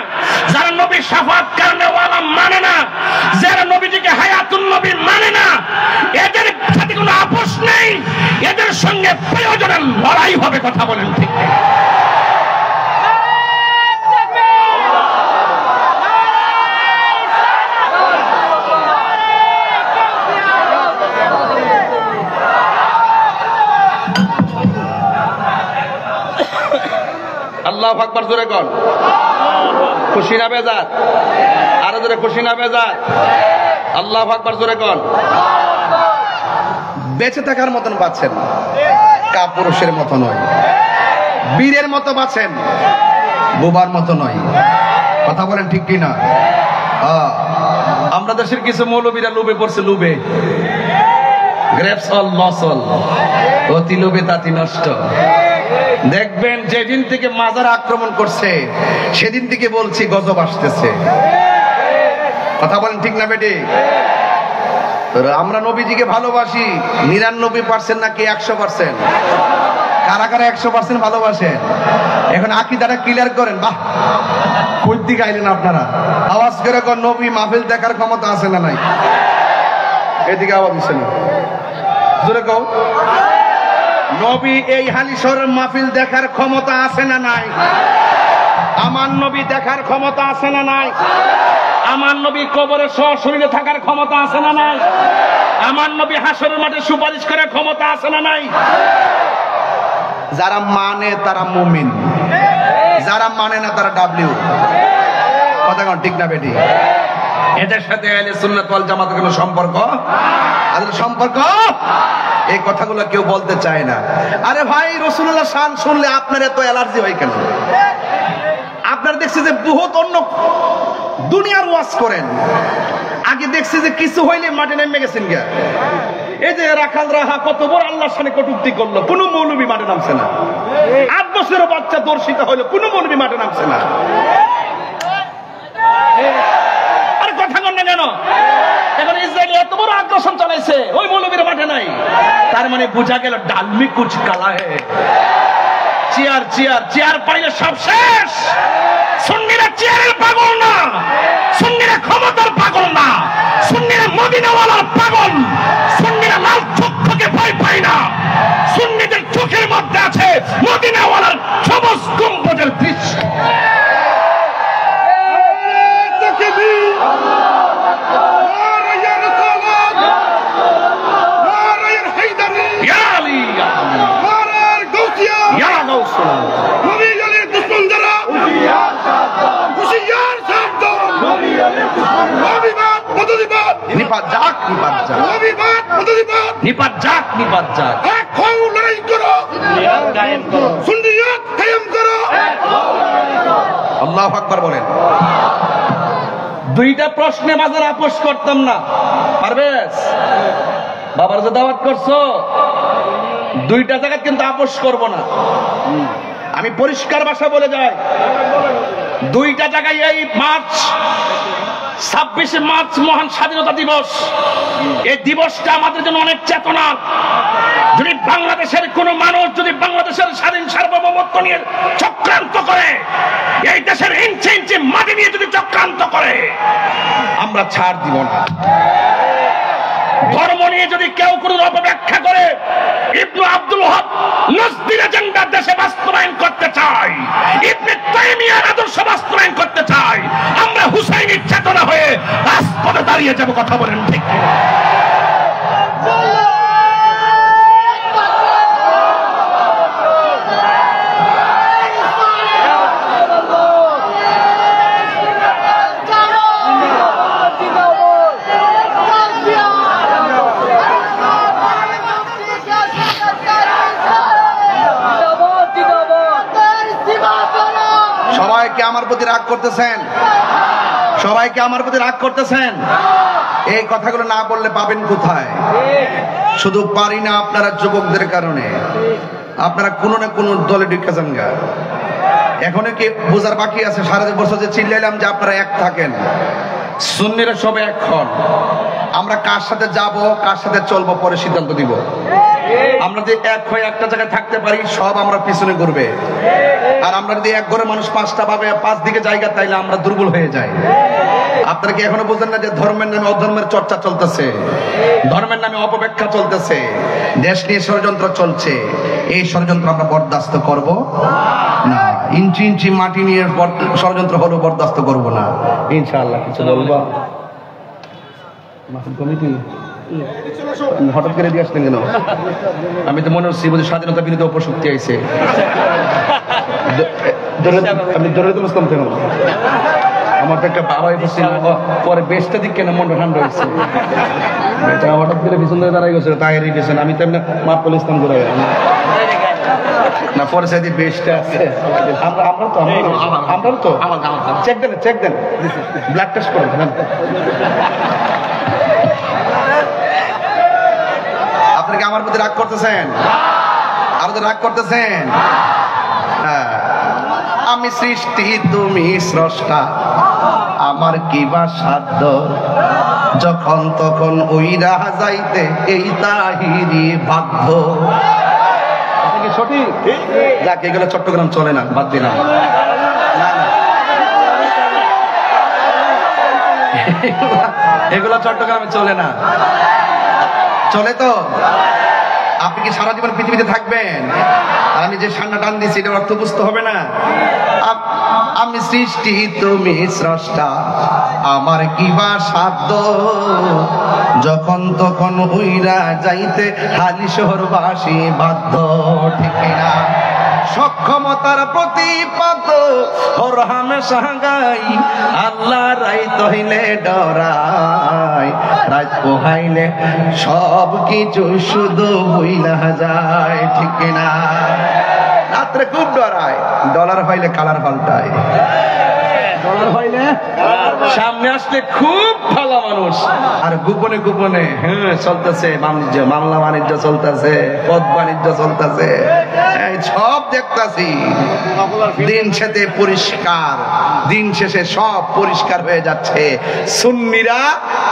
যারা নবীর শাফাত করনেওয়ালা মানে না, যারা নবীজিকে হায়াতুন নবী মানে না, এদের সাথে কোনো আপোষ নেই, এদের সঙ্গে প্রয়োজনে লড়াই হবে। কথা বলেন ঠিক? আল্লাহু আকবার, জোরে কর। খুশি না বেজার? আরো জোরে খুশি না বেজার? আল্লাহু আকবার, জোরে কর। বেঁচে থাকার মতন বাঁচেন, কাপুরুষের মতো নয়, বীরের মতো বাঁচেন, বোবার মতো নয়। কথা বলেন ঠিক কিনা? আমরা দেশের কিছু মৌলবীরা লোভে পড়ছে, লোভে গ্রেপস অল লস অল, অতি লোভে তাতি নষ্ট। দেখবেন যেদিন থেকে মাজার আক্রমণ করছে সেদিন থেকে বলছি গজব আসতেছে। কথা বলেন ঠিক না বেটি? আমরা নবীজিকে ভালোবাসি 99% নাকি 100%? কারা কারা 100% ভালোবাসেন? এখন আকীদাটা ক্লিয়ার করেন। বাহ, কই দিকে আইলেন আপনারা? আওয়াজ করে কোন নবী মাহফিল দেখার ক্ষমতা আছে না নাই? এদিকে আওয়াজ দিচ্ছেন, জোরে কও। নবী এই হালিশহরের মাহফিল দেখার ক্ষমতা আছে না নাই? আমার নবী দেখার ক্ষমতা আছে না নাই? আমার নবী কবরে সশরীরে থাকার ক্ষমতা আছে না নাই? আমার নবী হাসরের মাঠে সুপারিশ করার ক্ষমতা আছে না নাই? যারা মানে তারা মুমিন, যারা মানে না তারা ডাব্লিউ। কথা কোন ঠিক না বেটি? এদের সাথে আহলে সুন্নাত ওয়াল জামাতের কোনো সম্পর্ক? আদর সম্পর্ক? এই কথাগুলো কেউ বলতে চায় না। আরে ভাই, রাসূলুল্লাহ শান শুনলে আপনার এত অ্যালার্জি হয় কেন? আপনারা দেখছি যে বহুত অন্য দুনিয়ার ওয়াজ করেন, আগে দেখছি যে কিছু হইলে মাঠে নেমে গেছেন গা। এই যে রাখাল রাহা কত বড় আল্লাহর সামনে কটূক্তি করলো, কোন মৌলবী মাঠে নামছে না। 8 বছরের বাচ্চা দর্শিত হইলো, কোন মৌলবী মাঠে নামছে না। আরে কথা কন না কেন? এখন ইসরায়েল এত বড় আগ্রাসন চালাইছে, ওই মৌলবীর মাঠে নাই। তার মানে বোঝা গেল ডালমি কুচ কালা হে। চেয়ার চেয়ার চেয়ার পাইলে সব শেষ। সুন্নিরা চেয়ারের পাগল না, সুন্নিরা ক্ষমতার পাগল না, সুন্নিরা মদিনাওয়ালার পাগল। সুন্নিরা লাল চক্ষুকে ভয় পায় না, সুন্নিদের চোখের মধ্যে আছে মদিনাওয়ালার সবুজ গম্বুজের দৃশ্য। নিপাত যাক, নিপাত যাক, নিপাত যাক, নিপাত যাক। এক হও, লড়াই করো, সুন্নিয়ত কায়েম করো। আল্লাহু আকবার বলেন। দুইটা প্রশ্নে বাজার আপোষ করতাম না। পারবেশ বাবার যে দাওয়াত করছো, দুইটা জায়গা কিন্তু আপোষ করব না। আমি পরিষ্কার ভাষা বলে যাই, দুইটা জায়গায় এই মার্চ 26শে মার্চ মহান স্বাধীনতা দিবস, এই দিবসটা আমাদের জন্য অনেক চেতনা। যদি বাংলাদেশের কোন মানুষ যদি বাংলাদেশের স্বাধীন সার্বভৌমত্ব নিয়ে চক্রান্ত করে, এই দেশের ইঞ্চি ইঞ্চি মাটি নিয়ে যদি চক্রান্ত করে, আমরা ছাড় দিব না। ধর্ম নিয়ে যদি কেউ কোনো অপব্যাখ্যা করে, ইবনে আব্দুল ওয়াহাব নজদির এজেন্ডা দেশে বাস্তবায়ন করতে চাই, ইবনে তাইমিয়ার আদর্শ বাস্তবায়ন করতে চাই, আমরা হুসাইনের চেতনা হয়ে রাজপথে দাঁড়িয়ে যাব। কথা বলেন ঠিক কিনা? সবাইকে আমার প্রতি রাগ করতেছেন? সবাইকে আমার প্রতি রাগ করতেছেন? এই কথাগুলো না বললে পাবেন কোথায়? শুধু পারি না আপনারা যুবকদের কারণে। আপনারা কোনো না কোনো দলে ঢুকে যান গা। এখনো কি বোঝার বাকি আছে? সারা বছর যে চিল্লাইলাম যে আপনারা এক থাকেন, সুন্নিরা সবে এক হন। আমরা কার সাথে যাব, কার সাথে চলবো পরে সিদ্ধান্ত দিব। আমরা যদি এক হয়ে একটা জায়গায় থাকতে পারি, সব আমরা পিছনে ঘুরবে। আর আমরা যদি এক ঘরে মানুষ পাঁচটা ভাবে, পাঁচ দিকে জায়গা, তাইলে আমরা দুর্বল হয়ে যাই। আপনারা কি এখনো বুঝেন না যে ধর্মের নামে অধর্মের চর্চা চলতেছে, ধর্মের নামে অপব্যাখ্যা চলতেছে, দেশ নিয়ে ষড়যন্ত্র চলছে? এই ষড়যন্ত্র আমরা বরদাস্ত করব না। ইঞ্চি ইঞ্চি মাটি নিয়ে ষড়যন্ত্র হলো বরদাস্ত করব না ইনশাআল্লাহ। কিছু বলবা? কমিটি হঠাৎ করে দিয়ে আসলেন কেন? আমি তো মনে হচ্ছে বুঝি স্বাধীনতা বিরোধী অপশক্তি আইছে। আমি ধরে তো বুঝতাম কেন? আমার তো একটা বাবাই বসে পরে বেশটা দিক কেন মনটা ঠান্ডা হয়েছে। এটা হঠাৎ করে পিছন ধরে দাঁড়াই গেছে, তাইরই পেছনে। আমি তো এমনি মাপ পেলে ইসলাম করে না, পরে সাইডে বেশটা আছে। আমরা তো চেক দেন, চেক দেন, ব্লাড টেস্ট করেন। আপনারা কি আমার প্রতি রাগ করতেছেন? আর রাগ করতেছেন? আমি সৃষ্টি, তুমি স্রষ্টা, আমার কি বা সাধ্য, যখন তখন উইরা যাইতে এই তাহিরি বাধ্য। সঠিক? যাক, এগুলো চট্টগ্রাম চলে না, বাদ দিলাম। এগুলো চট্টগ্রামে চলে না। চলে তো? আপনি কি সারা জীবন পৃথিবীতে থাকবেন? আর আমি যে সান্না টান দিচ্ছি, এটা অর্থ বুঝতে হবে না? আমি সৃষ্টি, তুমি স্রষ্টা, আমার কি বা সাধ্য, যখন তখন উইরা যাইতে হালি শহরবাসী বাধ্য। ঠিক না? সক্ষমতার প্রতিপাদ হর হামেশা গাই, আল্লাহ রাইত হইলে ডরাই, রাত পোহাইলে সব কিছু শুধু হইলা যায়। ঠিক না? রাত্রে খুব ডরায়, ডলার হইলে কালার পাল্টায়। ডলার হইলে সামনে আসলে খুব ভালো মানুষ, আর গোপনে গোপনে চলতেছে বাণিজ্য, মামলা বাণিজ্য চলতেছে, পদ বাণিজ্য চলতেছে, সব দেখতেছি। দিন শেষে পরিষ্কার, দিন শেষে সব পরিষ্কার হয়ে যাচ্ছে। সুন্নিরা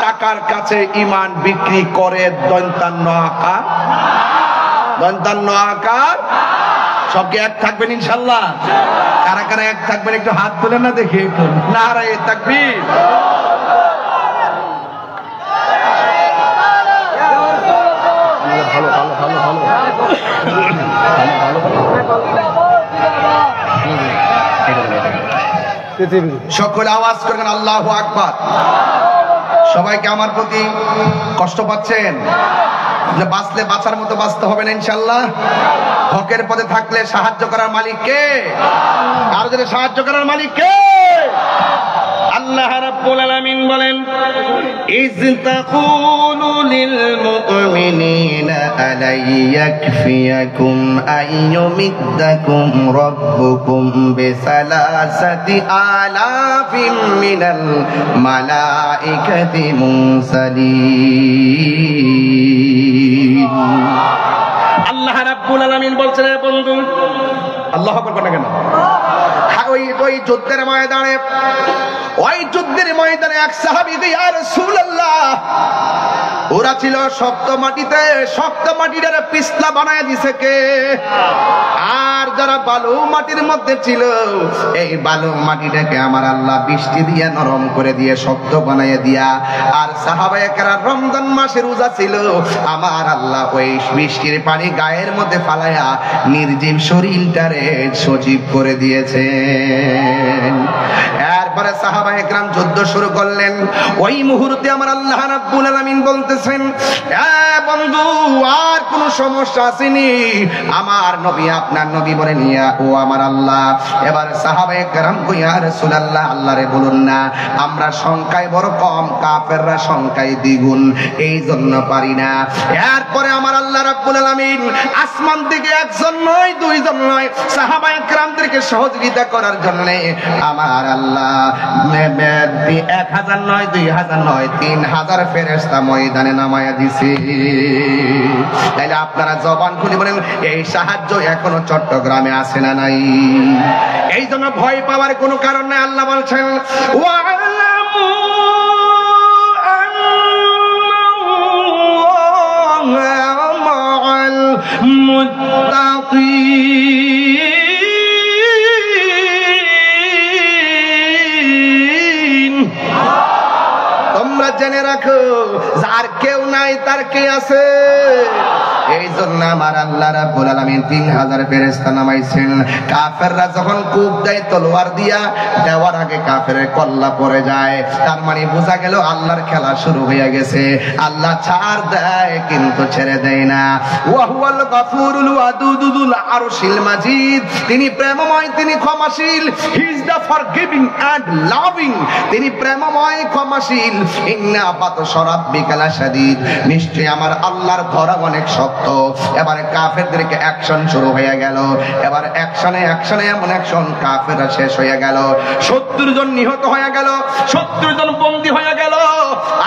টাকার কাছে ইমান বিক্রি করে দন্তান্ন আকার, দন্তান্ন আকার। সবকে এক থাকবেন ইনশাল্লাহ? কারা কারা এক থাকবেন একটু হাত তুলেন না দেখি একটু। নারায়ে তাকবীর। ভালো ভালো ভালো ভালো সকলে আওয়াজ করবেন আল্লাহু আকবার। সবাইকে আমার প্রতি কষ্ট পাচ্ছেন? যে বাঁচলে বাঁচার মতো বাঁচতে হবে না ইনশাল্লাহ। হকের পথে থাকলে সাহায্য করার মালিক কে? আর যদি সাহায্য করার মালিক কে? আল্লাহ রাব্বুল আলামিন বলেন, إذ تقول للمؤمنين ألن يكفيكم أن يمدكم ربكم ب3 آلاف من الملائكة منزلين আল্লাহ রাব্বুল আলামিন বলছেন বন্ধু আল্লাহু আকবার কেন ওই যুদ্ধের ময়দানে এক সাহাবী ইয়া রাসূলুল্লাহ ওরা ছিল শক্ত মাটিটারে পিছলা বানায় দিছে কে আর যারা বালু মাটির মধ্যে ছিল এই বালু মাটিটাকে আমার আল্লাহ বৃষ্টি দিয়ে নরম করে দিয়ে শক্ত বানায় দিয়া আর সাহাবায়ে কেরাম রমজান মাসে রোজা ছিল আমার আল্লাহ ওই বৃষ্টির পানি গায়ের মধ্যে ফালায়া নির্জীব শরীরটারে সজীব করে দিয়েছে এরপরে সাহাবায়ে কেরাম যুদ্ধ শুরু করলেন ওই মুহূর্তে আমার আল্লাহ রাব্বুল আলামিন বলতেছেন বন্ধু আর কোন সমস্যা আসেনি আমার নবী আপনার নবী বলে নিয়া ও আমার আল্লাহ এবার সাহাবায়ে কেরাম কই ইয়া রাসূলুল্লাহ আল্লাহরে বলুন না আমরা সংখ্যায় বড় কম কাফেররা সংখ্যায় দ্বিগুণ এই জন্য পারি না এরপরে আমার আল্লাহ রাব্বুল আলামিন আসমান থেকে একজন নয় দুইজন নয় সাহাবায়ে কেরামদেরকে সহযোগিতা করার জন্য আমার আল্লাহ 1000 নয় 2000 নয় 3000 ফেরেশতা ময়দানে নামায়া দিছে তাইলে আপনারা জবান খুলে বলেন এই সাহায্য এখনো চট্টগ্রামে আসে না নাই এই জন্য ভয় পাওয়ার কোনো কারণ নাই আল্লাহ বলছেন ওয়ালামু আন্নাল্লাহা মা'আল মুত্তাকিন তোমরা জেনে রাখো যার কেউ নাই তার কে আছে এই জন্য আমার আল্লাহ রাব্বুল আলামিন 3000 ফেরেশতা নামাইছেন কাফেররা যখন কূপ দেয় তলোয়ার দিয়া দেওয়ার আগে কাফেরের কল্লা পড়ে যায় তার মানে বোঝা গেল আল্লাহর খেলা শুরু হয়ে গেছে আল্লাহ ছাড় দেয় কিন্তু ছেড়ে দেয় না ওয়া হুয়াল গফুরুল ওয়াদুদুল আরশিল মাজিদ তিনি প্রেমময় তিনি ক্ষমাশীল he is the forgiving and loving তিনি প্রেমময় ক্ষমাশীল ইন্না বাতশা রাব্বিকা লাশাদীদ নিশ্চয় আমার আল্লাহর ধরা অনেক শক্ত এবারে কাফেরদেরকে অ্যাকশন শুরু হয়ে গেল এবার অ্যাকশনে এমন অ্যাকশন কাফেররা শেষ হয়ে গেল 70 জন নিহত হয়ে গেল 70 জন বন্দী হয়ে গেল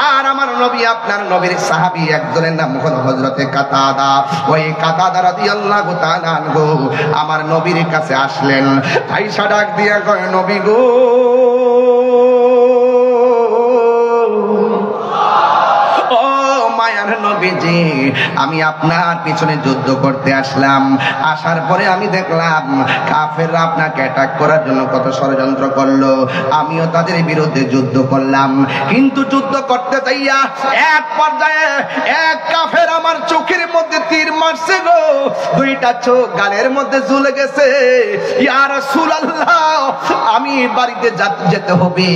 আর আমার নবী আপনার নবীর সাহাবী একজনের নাম হলো হযরতে কাতাদা ওই কাতাদা রাদিয়াল্লাহু তাআলা আনহু আমার নবীর কাছে আসলেন আয়েশা ডাক দিয়া কয় নবী গো নবীজি আমি আপনার পিছনে যুদ্ধ করতে আসলাম আসার পরে আমি দেখলাম কাফেররা আপনাকে অ্যাটাক করার জন্য কত ষড়যন্ত্র করলো আমিও তাদের বিরুদ্ধে যুদ্ধ করলাম কিন্তু যুদ্ধ করতে যাইয়া এক পর্যায়ে এক কাফের আমার চোখের মধ্যে তীর মারছে গো দুইটা চোখ গালের মধ্যে ঝুলে গেছে ইয়া রাসূলুল্লাহ আমি বাড়িতে যেতে হবে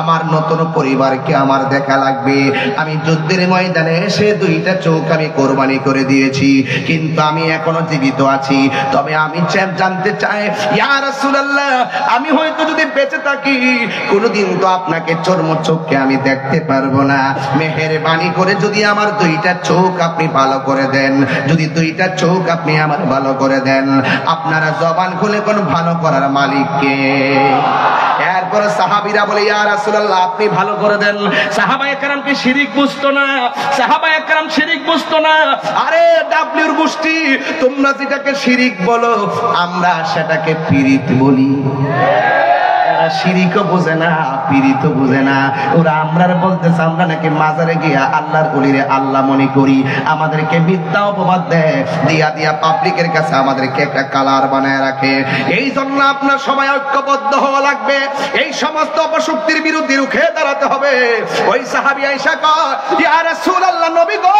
আমার নতুন পরিবারকে আমার দেখা লাগবে আমি যুদ্ধের ময়দানে এসে দুইটা চোখ আমি কোরবানি করে দিয়েছি কিন্তু আমি এখনো জীবিত আছি তবে আমি জানতে চাই ইয়া রাসূলুল্লাহ আমি হয়তো যদি বেঁচে থাকি কোনদিন তো আপনাকে চোখকে আমি দেখতে পারবো না মেহেরবানি করে যদি আমার দুইটা চোখ আপনি ভালো করে দেন যদি দুইটা চোখ আপনি আমার ভালো করে দেন আপনারা জবান খুলে কোন ভালো করার মালিক কে এরপর সাহাবীরা বলে ইয়া রাসূলুল্লাহ আপনি ভালো করে দেন সাহাবায়ে কেরাম কি শিরিক বুঝতো না সাহাবায়ে কেরাম শিরিক বুঝতো না আরে ডাব্লিউর গোষ্ঠী তোমরা যেটাকে শিরিক বলো আমরা সেটাকে পীরিত বলি শিরিকও বোঝে না পীরিতও বোঝে না ওরা আমরা বলতেছে আমরা নাকি মাজারে গিয়া আল্লাহর ওলিরে আল্লাহ মনে করি আমাদেরকে মিথ্যা অপবাদ দেয় দিয়া পাবলিকের কাছে আমাদেরকে একটা কালার বানায় রাখে এই জন্য আপনার সবাই ঐক্যবদ্ধ হওয়া লাগবে এই সমস্ত অপশক্তির বিরুদ্ধে রুখে দাঁড়াতে হবে ওই সাহাবী আয়েশা কয় ইয়া রাসূলুল্লাহ নবী গো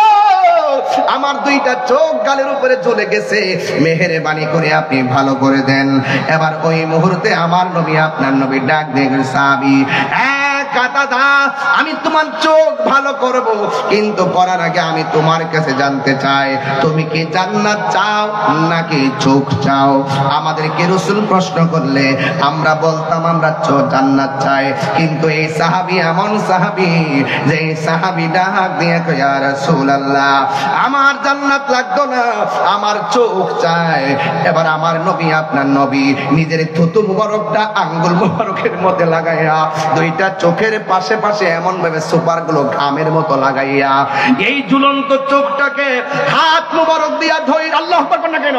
আমার দুইটা চোখ গালের উপরে ঝুলে গেছে মেহেরবানি করে আপনি ভালো করে দেন এবার ওই মুহূর্তে আমার নবী আপনার নবী ডাক দিয়ে সাহাবী এক কাটা দা, আমি তোমার চোখ ভালো করব, কিন্তু করার আগে আমি তোমার কাছে জানতে চাই তুমি কি জান্নাত চাও নাকি চোখ চাও? আমাদেরকে রাসূল প্রশ্ন করলে আমরা বলতাম আমরা জান্নাত চাই, কিন্তু এই সাহাবী এমন সাহাবী যে সাহাবী ডাক দিয়ে কয় ইয়া রাসূলুল্লাহ আমার জান্নাত লাগতো না, আমার চোখ চাই। এবার আমার নবী আপনার নবী নিজের থুতু মুবারকটা আঙ্গুল মুবারকের মধ্যে লাগাইয়া দুইটা চোখের পাশে পাশে এমন ভাবে সুপার গুলো ঘামের মতো লাগাইয়া এই ঝুলন্ত চোখটাকে হাত মুবারক দিয়া ধরে আল্লাহু আকবার না কেন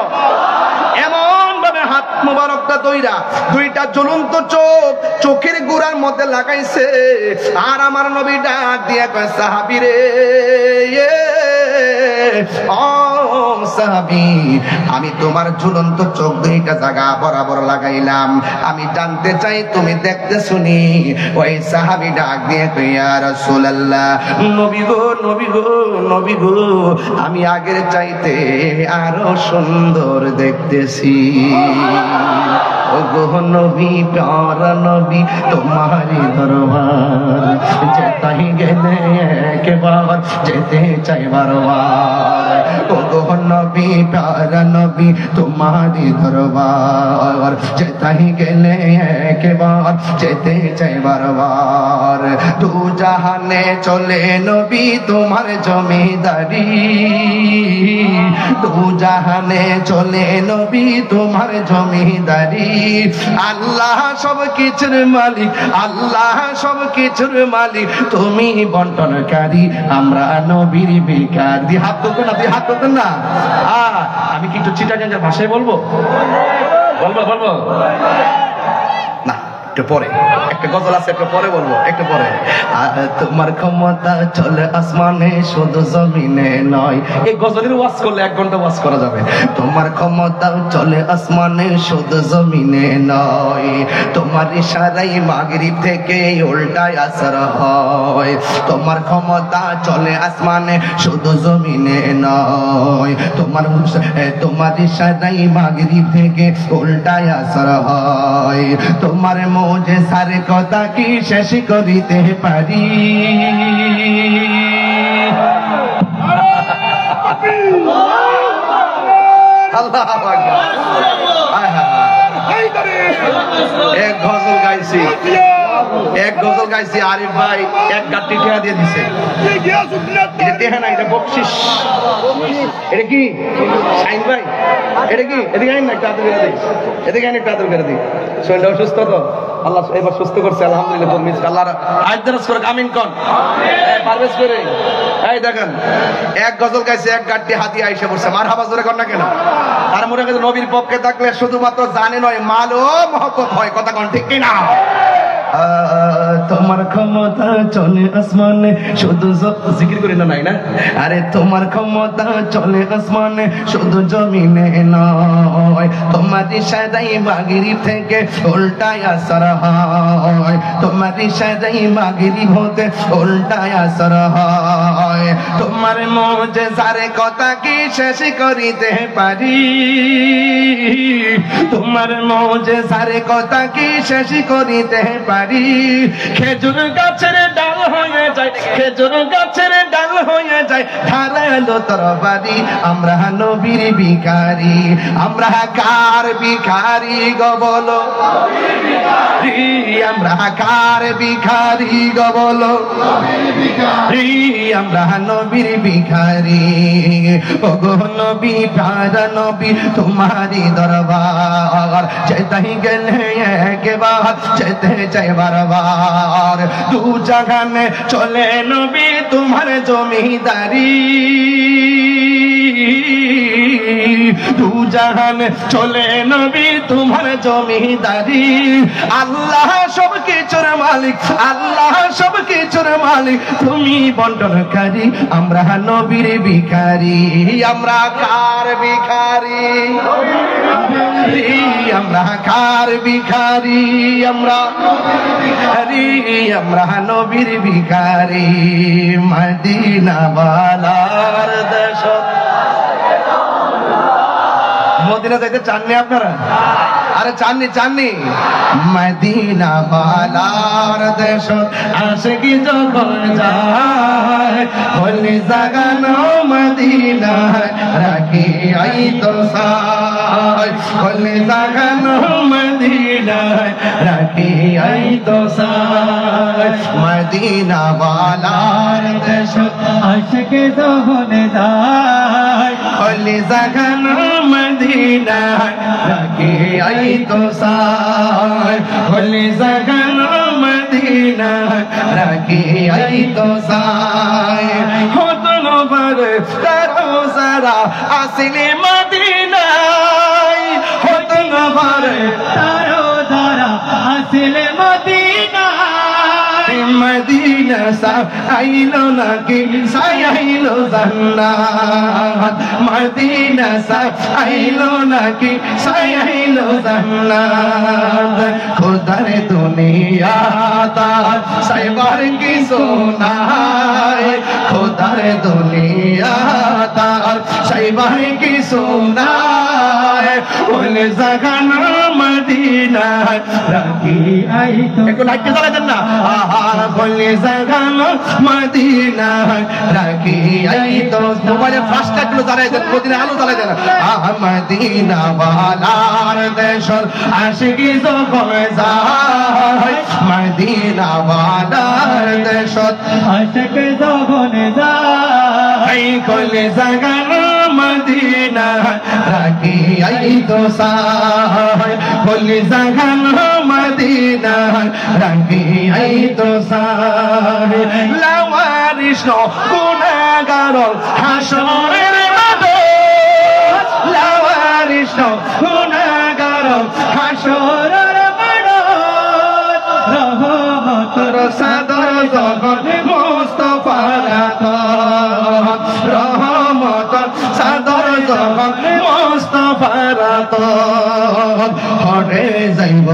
এমন ভাবে হাত মুবারকটা ধইরা দুইটা ঝুলন্ত চোখের গোড়ার মধ্যে লাগাইছে। আর আমার নবী ডাক দিয়া কয় সাহাবী রে ও সাহাবী আমি তোমার ঝুলন্ত চোখ দুইটা জায়গা বরাবর লাগাইলাম, আমি জানতে চাই তুমি দেখতে শুনি। ওই সাহাবী ডাক দিয়ে কয় ইয়া রাসূলুল্লাহ নবী গো নবী গো নবী গো আমি আগের চাইতে আরো সুন্দর দেখতেছি। ও গো নবী প্যারা নবী তোমারি দরবার যেতাই গেলে একবার যেতে চাই বারবার। ও গো নবী প্যারা নবী তোমারি দরবার যেতাই গেলে একবার যেতে চাই বারবার। দু জাহানে চলে নবী তোমার জমিদারি, দু জাহানে চলে নবী তোমার জমিদারি। আল্লাহ সব কিছুর মালিক, আল্লাহ সব কিছুর মালিক, তুমি বন্টনকারী আমরা নবীর ভিখারি। হাত তুলতেন না, হাত তুলতেন না। আমি কি একটু চিটাগাঙ্গের ভাষায় বলবো বলবো না একটু পরে, একটা গজল আছে একটু পরে বলবো, একটু পরে। তোমার ক্ষমতা চলে আসমানে শুধু জমিনে নয়, এই গজলের ওয়াজ করলে 1 ঘন্টা ওয়াজ করা যাবে। তোমার ক্ষমতা চলে আসমানে শুধু জমিনে নয়, তোমার ইশারায় মাগরিব থেকে উল্টায় আসর হয়। তোমার ক্ষমতা চলে আসমানে শুধু জমিনে নয়, তোমার ইশারায় মাগরিব থেকে উল্টায় আসর হয়। তোমার মোজে সারে কথা কি শেষ করিতে পারি, আল্লাহু আকবার। এক গজল গাইছি, এক গজল গাইছি, আরিফ ভাই 1 গাঁটি ঠেয়া দিয়ে দিছে। এটা ঠেয়া না, এটা বকশিস। এটা কি শাইন ভাই? এটা কি? এদিকে আইন না, একটা আদর করে দিই, এদিকে আইন একটা আদর করে দিই। শরীরটা অসুস্থ তো, আল্লাহ এবার সুস্থ করছে আলহামদুলিল্লাহ। আল্লাহর আইদারাস করে আমিন কোন পারভেজ করে। এই দেখেন 1 গজল গাইছে, 1 গাঁটি হাতি আইসা পড়ছে। মারহাবা জোরে কর না কেন? তার মনে হয় নবীর পক্ষে থাকলে শুধুমাত্র জানে নয় মালও মহব্বত হয়। কথা কোন ঠিক কিনা? তোমার ক্ষমতা চলে আসমানে শুধু জিকির করি না, নাই না? আরে তোমার ক্ষমতা চলে আসমানে শুধু জমিনে নয়, তোমার ইশারায় মাগরিব থেকে উল্টায় আসর হয়। তোমার ইশারায় মাগরিব হতে উল্টায় আসর হয়। তোমার মুজিজার কথা কি শেষ করিতে পারি, তোমার মুজিজার কথা কি শেষ করিতে পারি। খেজুর গাছের ডাল হয়ে যায়, খেজুর গাছের ডাল হয়ে যায় ধারালো তরবারি। আমরা নবীর ভিখারি, আমরা কার ভিখারি গো বলো, আমরা কার ভিখারি গো বলো, আমরা নবীর ভিখারি। ও গো নবী প্যারা নবী তোমারি দরবার যেতাই গেলে একবার যেতে চাই বারবার। দু জাহানে চলে নবী তোমার জমিদারি, দু জাহানে চলে নবী তোমার জমিদারি। আল্লাহ সব কিছুর মালিক, আল্লাহ সব কিছুর মালিক, তুমি বন্টনকারী আমরা নবীর ভিখারি। আমরা কার ভিখারি, আমরা কার ভিখারি, আমরা আমরা নবীর ভিখারি। মদিনা বালার দেশ। মদিনা যাইতে চাননি আপনারা? আরে চাননি চাননি মদিনা বালার দেশ আশিকি যখন যায় হলি জাগানো মদিনায় রাখি আই তো সাই হলি জাগানো মদিনায় রাখি আই তো সাই মদিনা বালার দেশ আশিকি যখন যায় হলি জাগানো মদিনায় রাখি আই তো সাই হলি জাগানো মদিনায় রাখি আই তো সাই হতন পারে তারো সারা আসিলে মদিনায় হতন পারে তারো দ্বারা আসিলে মদিনা মদিনা সা আইলো নাকি সাই আইলো জান্নাত মদিনা সা আইলো নাকি সাই আইলো জান্নাত খোদার দুনিয়া তার সাইবার কি সোনায় খোদার দুনিয়া তার সাইবার কি সোনায় ওলে জাগানো মদিনা রাখি আই তো একটু লাইট জ্বালা দেন না বলে জাগানো মদিনা রাখি আই তো মোবাইলে ফাস্ট একটু জ্বালাই দেন মদিনা আলো জ্বালাই দেন মদিনা বালার দেশ আশিকি যখন যায় মদিনা বালার দেশ আশিকি যখন যায় কলে জাগানো মদিনা রাখি আই তো সাই কলে জাগানো মদিনা রাখি আই তো সাই লাওয়ারিস গুনাহগার হাসরের মাঠে লাওয়ারিস গুনাহগার হাসরের মাঠে রহমতের সাদর যখন মুস্তাফার রহমত সাদর যখন মুস্তাফার হরে যাইব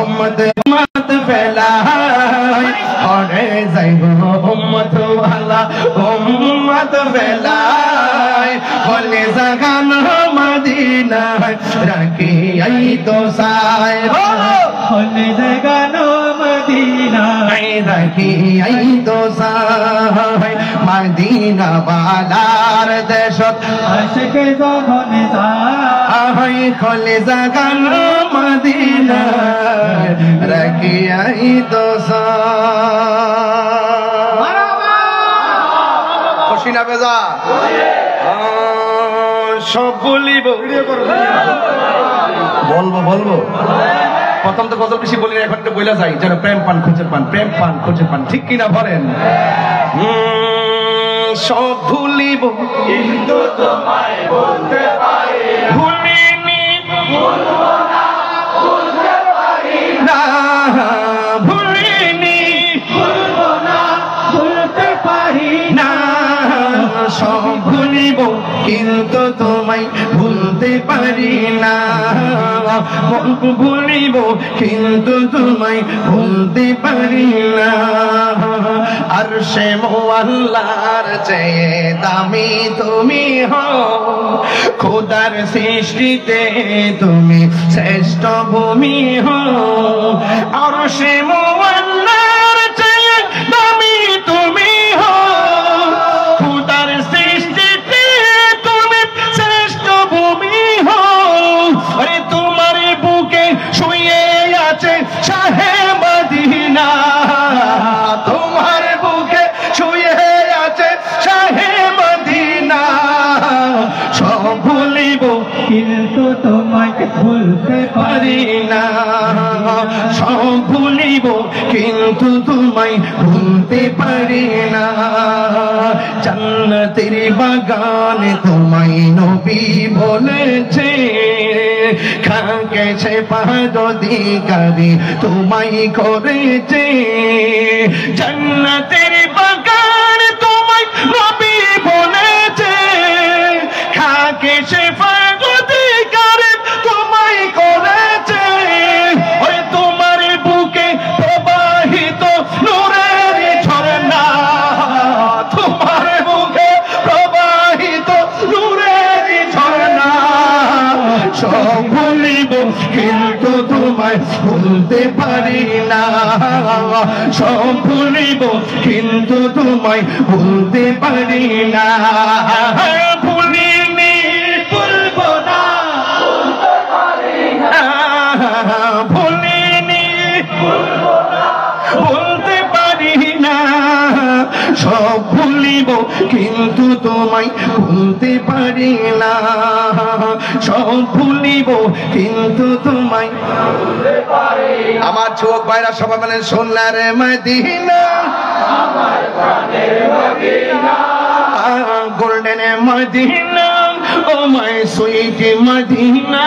উম্মত উম্মত ফেলাই হরে যাইব উম্মত ওয়ালা উম্মত ফেলাই হলে জাগান মদিনা রাখি আই তো সাই হলে জাগানো মদিনা রাখি আই তো সাই মদিনা বালার দেশ আশিকি যখন যায় খলে জাগানো মদিনা রাখি আই তো খুশি না বেজা সব বলিব বলবো বলবো প্রথম তো কত বেশি বলি এখন তো বইলা যাই যেন প্রেম পান খুঁজে পান প্রেম পান খুঁজে পান ঠিক কিনা বলেন সব ভুলিব কিন্তু তোমায় বলতে পারি ভুলিনি ভুলবো না ভুলতে পারি না ভুলিনি ভুলবো না ভুলতে পারি না সব ভুলিব কিন্তু তোমায় ভুলতে পারি না ভুলিব কিন্তু তোমায় ভুলতে পারি না আর সে মোয়াল্লার চেয়ে দামি তুমি হও খোদার সৃষ্টিতে তুমি শ্রেষ্ঠ ভূমি হও আর সে মোয়াল্লার চেয়ে দামি তুমি হও খোদার সৃষ্টিতে তুমি শ্রেষ্ঠ ভূমি হও আরে তোমার বুকে শুয়ে আছে শাহে মদিনা তোমার বুকে শুয়ে আছে শাহে মদিনা সব ভুলিব কিন্তু তোমায় ভুলতে পারি না সব ভুলিব কিন্তু তোমায় ভুলতে পারি না জান্নাতের বাগানে তোমায় নবী বলেছে খাকেছে পাদধিকারী তোমায় করেছে জান্নাতের বাগান তোমায় নবী বলেছে খাকেছে পাদধিকারী তোমায় করেছে ওই তোমার বুকে প্রবাহিত নূরের ঝর্ণা তোমার বুকে প্রবাহিত নূরের ঝর্ণা সব ভুলিব কিন্তু ভুলতে পারি না, সব ভুলিব কিন্তু তোমায় ভুলতে পারি না। ভুলিনি ভুলবো না, ভুলিনি ভুলতে পারি না, সব ভুলিব কিন্তু তোমায় ভুলতে পারি না, সব ভুলিব কিন্তু তোমায় ভুলতে পারি না। আমার যুবক ভাইরা সবাই বলেন সোনার মদিনা, আমার প্রাণের Medina, golden Medina, oh my sweet Medina,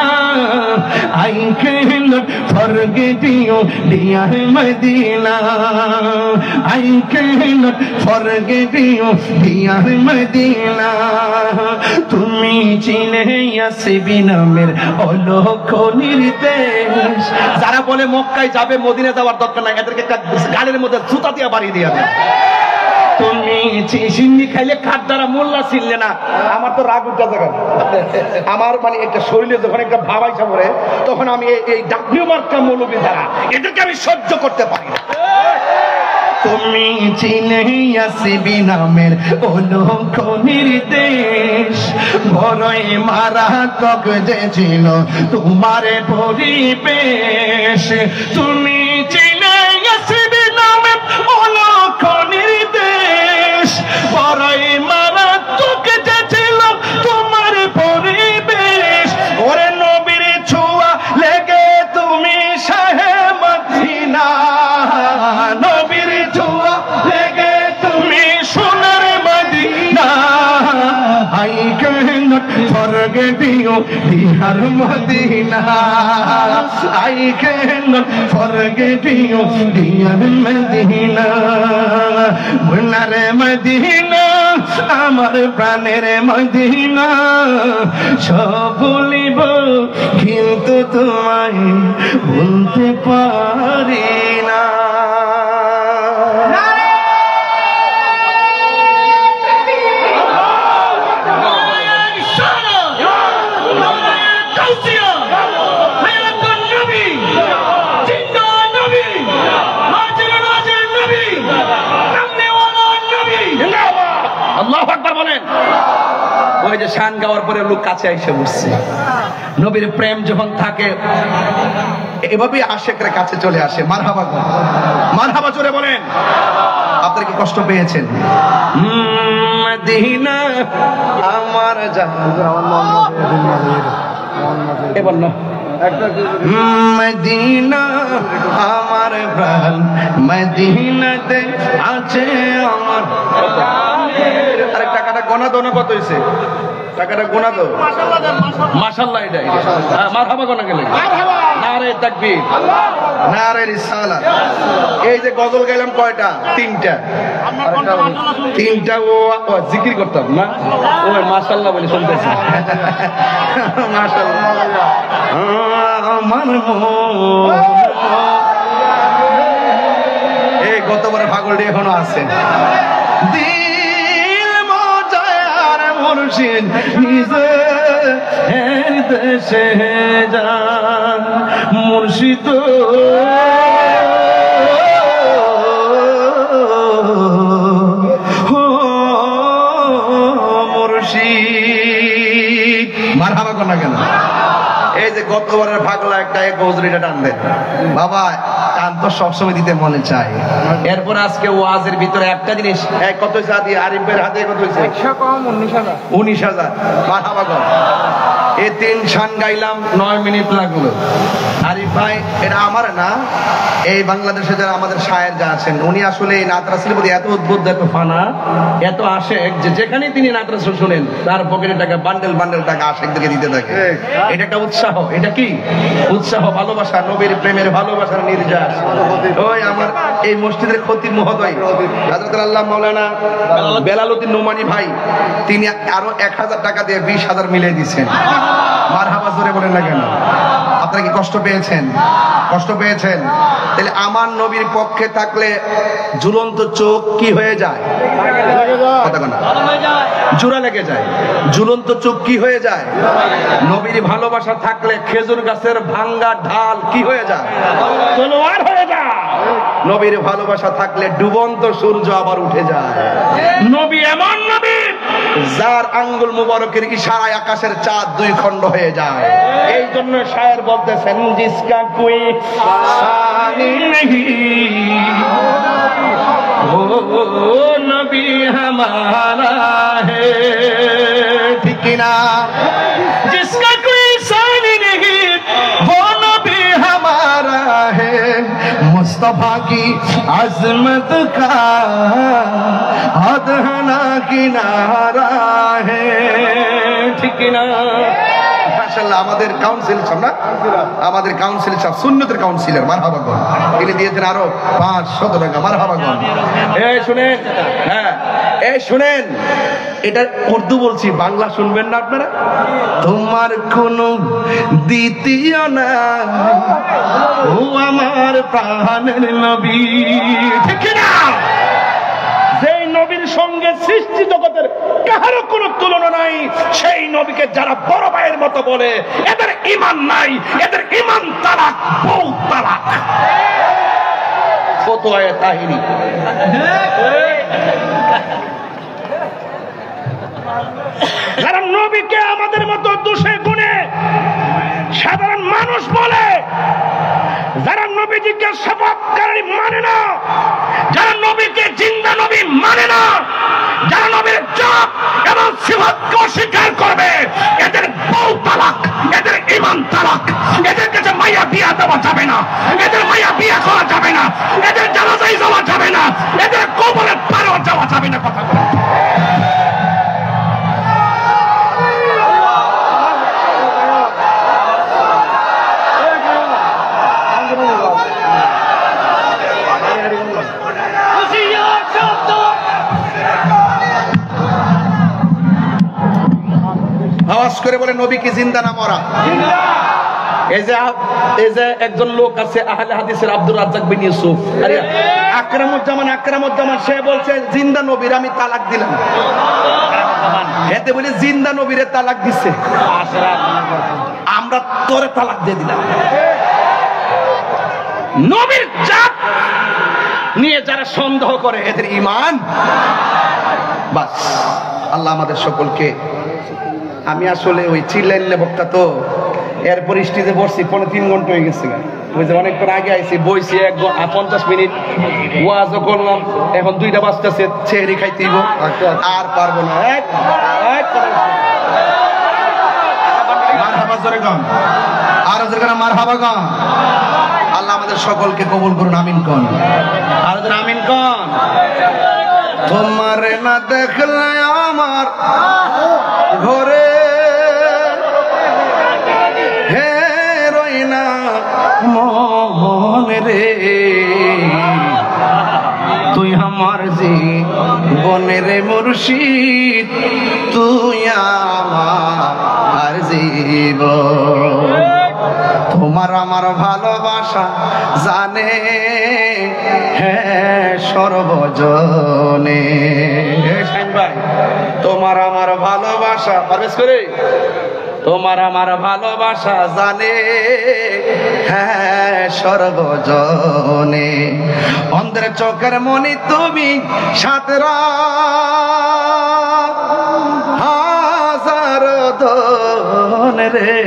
I cannot forget you dear Medina, I cannot forget you dear Medina, তুমি চিনে আসবি নামের অলৌক নির্দেশ। যারা বলে মক্কায় যাবে মদিনা যাওয়ার দরকার নাই, এদেরকে গাড়ির মধ্যে জুতা দিয়ে বাড়ি দিয়ে দেয়। তুমি সিন্নি খাইলে খাট দ্বারা মোল্লা ছিললে না। আমার তো রাগ উঠা জায়গা, আমার মানে একটা শরীরে যখন একটা ভাবাইছা পড়ে তখন আমি এই ডাব্লিউ মার্কা মৌলবী দ্বারা এদেরকে আমি সহ্য করতে পারি না। তুমি চিনে আসবি নামের অলৌক নির্দেশ, বড়ই মারাত্মক যে ছিল তোমার পরিবেশ। তুমি চিনে আসবি নামের অলৌক নির্দেশ, বড়ই মারাত্মক যে ছিল তোমার পরিবেশ। ওরে নবীর ছোঁয়া লেগে তুমি শাহে মদিনা, নবীর ছোঁয়া লেগে তুমি সোনার Medina, I cannot forget you dear Medina, I cannot forget you dear Medina, সোনার মদিনা, আমার প্রাণের মদিনা, সব ভুলিব কিন্তু তোমায় ভুলতে পারি না। আল্লাহু আকবার বলেন। ওই যে শান গাওয়ার পরে লোক কাছে এসে বসছে, নবীর প্রেম যখন থাকে এভাবেই আশেকরা কাছে চলে আসে। মারহাবা, মারহাবা জোরে বলেন। আপনারা কি কষ্ট পেয়েছেন? মদিনা আমার জান, এবার না মদিনা আমার প্রাণ, মদিনাতে আছে আমার। আরে টাকাটা গোনা দো না, কত হয়েছে টাকাটা গোনা দো। মাশাআল্লাহ, এটা মারহাবা গোনা গেলে নারে তাকবীর, নারে রিসালাত। এই যে গজল গাইলাম কয়টা? তিনটা। তিনটা ও জিকির করতাম না, ও মাশাআল্লাহ বলে শুনতেছি। মাশাআল্লাহ। আমার এই গতবারে পাগলটি এখনো আছে। দিল মজার মুর্শিদ নিজের দেশে যান, মুর্শিদ মুর্শিদ। মারহাবা কোনা কেন? এই যে গতবারের পাগলা একটা গজরিটা টান দেন বাবা, টান তো সবসময় দিতে মনে চায়। এরপর আজকে ওয়াজের ভিতরে একটা জিনিস, কত হয়েছে আদি আরিফের হাতে কত হয়েছে? 19,000। মারহাবা কর। এই 3 শান গাইলাম 9 মিনিট লাগলো। আরিফ ভাই এটা আমার না, এই বাংলাদেশে যারা আমাদের শায়ের যা আছেন উনি আসলে এই নাত রাসূলের প্রতি এত উদ্বুদ্ধ, এত ফানা, এত আশেক যে যেখানে তিনি নাত রাসূল শুনেন তার পকেটে টাকা বান্ডেল বান্ডেল টাকা আশেকদেরকে দিতে থাকে। এটা একটা উৎসাহ, এটা কি উৎসাহ? ভালোবাসা, নবীর প্রেমের ভালোবাসার নির্যাস। ওই আমার এই মসজিদের খতিব মহোদয় হযরত আল্লাহ মাওলানা বেলালউদ্দিন নোমানী ভাই, তিনি আরো 1000 টাকা দিয়ে 20,000 মিলিয়ে দিচ্ছেন। মারহাবা জোরে বলেন না কেন? আপনারা কি কষ্ট পেয়েছেন? কষ্ট পেয়েছেন? তাহলে আমার নবীর পক্ষে থাকলে ঝুলন্ত চোখ কি হয়ে যায়? কথা বলেন। জোড়া লেগে যায়। ঝুলন্ত চোখ কি হয়ে যায়? নবীর ভালোবাসা থাকলে খেজুর গাছের ভাঙ্গা ঢাল কি হয়ে যায়? তলোয়ার হয়ে যায়। নবীর ভালোবাসা থাকলে ডুবন্ত সূর্য আবার উঠে যায়। নবী এমন নবী যার আঙ্গুল মুবারকের ইশারায় আকাশের চাঁদ দুই খণ্ড হয়ে যায়। এই জন্য শায়ের বলতেছেন জিসকা কোই সানি নেহি ও নবী হামারা হে, ঠিক কি না? জিসকা কোই সানি নেহি ও নবী হামারা হে, मुस्तफा की अजमत का अदहना किनारा है, ठीक ना? মাশাআল্লাহ আমাদের কাউন্সিল সাহেব না, আমাদের কাউন্সিল সাহেব সুন্নতের কাউন্সিলর, মারহাবা গণ, তিনি দিয়েছেন আরো 500 টাকা, মারহাবা গণ। এই শুনেন, হ্যাঁ এই শুনেন, এটা উর্দু বলছি, বাংলা শুনবেন না আপনারা? তোমার কোনো দ্বিতীয় না, ও আমার প্রাণের নবী, ঠিক না? যেই নবীর সঙ্গে সৃষ্টি জগতের কারো কোনো তুলনা নাই, সেই নবীকে যারা বড় ভাইয়ের মতো বলে এদের ঈমান নাই, এদের ঈমান তালাক, বহু তালাক। ফতোয়ায়ে তাহিরি। যারা নবীকে আমাদের মতো দোষে গুণে সাধারণ মানুষ বলে, যারা নবীজিকে শপথকারী মানে না, যারা নবীকে জিন্দা নবী মানে না, যারা নবীর জাত এবং সিফাতকে অস্বীকার করবে, এদের বহু তালাক, এদের ঈমান তালাক। এদের কাছে মাইয়া বিয়া দেওয়া যাবে না, এদের মাইয়া বিয়া করা যাবে না, এদের জানাজায় যাওয়া যাবে না, এদের কবরের পারেও যাওয়া যাবে না। কথা বলে আওয়াজ করে বলে নবী কি জিন্দা না মরা? এই যে একজন লোক আছে আহলে হাদিসের আব্দুর রাজ্জাক বিন ইউসুফ, আরে আকরামুজ্জামান সে বলছে জিন্দা নবীর আমি তালাক দিলাম। এতে বলে জিন্দা নবীরে তালাক দিচ্ছে, আমরা তোরে তালাক দিয়ে দিলাম। নবীর জাত নিয়ে যারা সন্দেহ করে এদের ঈমান বাস। আল্লাহ আমাদের সকলকে, আমি আসলে ওই চিল্লাইলে বক্তা তো, এরপর স্টেজে বসছি 3 ঘন্টা হয়ে গেছে, অনেকক্ষণ আগে আইছি, বইছি 50 মিনিট ওয়াজও করলাম, এখন 2টা বাজতেছে, সেহরি খাইতে দিব, আর পারবো না। মারহাবা জোরে গান, আর জোরে গান, মারহাবা গান। আল্লাহ আমাদের সকলকে কবুল করুন, আমিন কোন, আর আমিন কোন। তোমার না দেখলে আমার ঘরে হে রই না মন রে, তুই আমার জীবনের মুর্শিদ, তুই আমার জীবন। তোমার আমার ভালোবাসা জানে হ্যাঁ সর্বজনে, তোমার আমার ভালোবাসা, পারবেশ করে, তোমার আমার ভালোবাসা জানে হ্যাঁ সর্বজনে। অন্ধের চোখের মনি তুমি, 7 হাজার দন রে,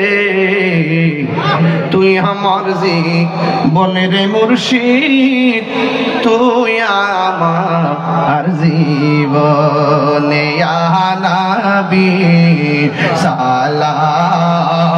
তুই আমার জীবনের মুর্শিদ, তুই আমার জীবনে। ইয়া নবী সালাম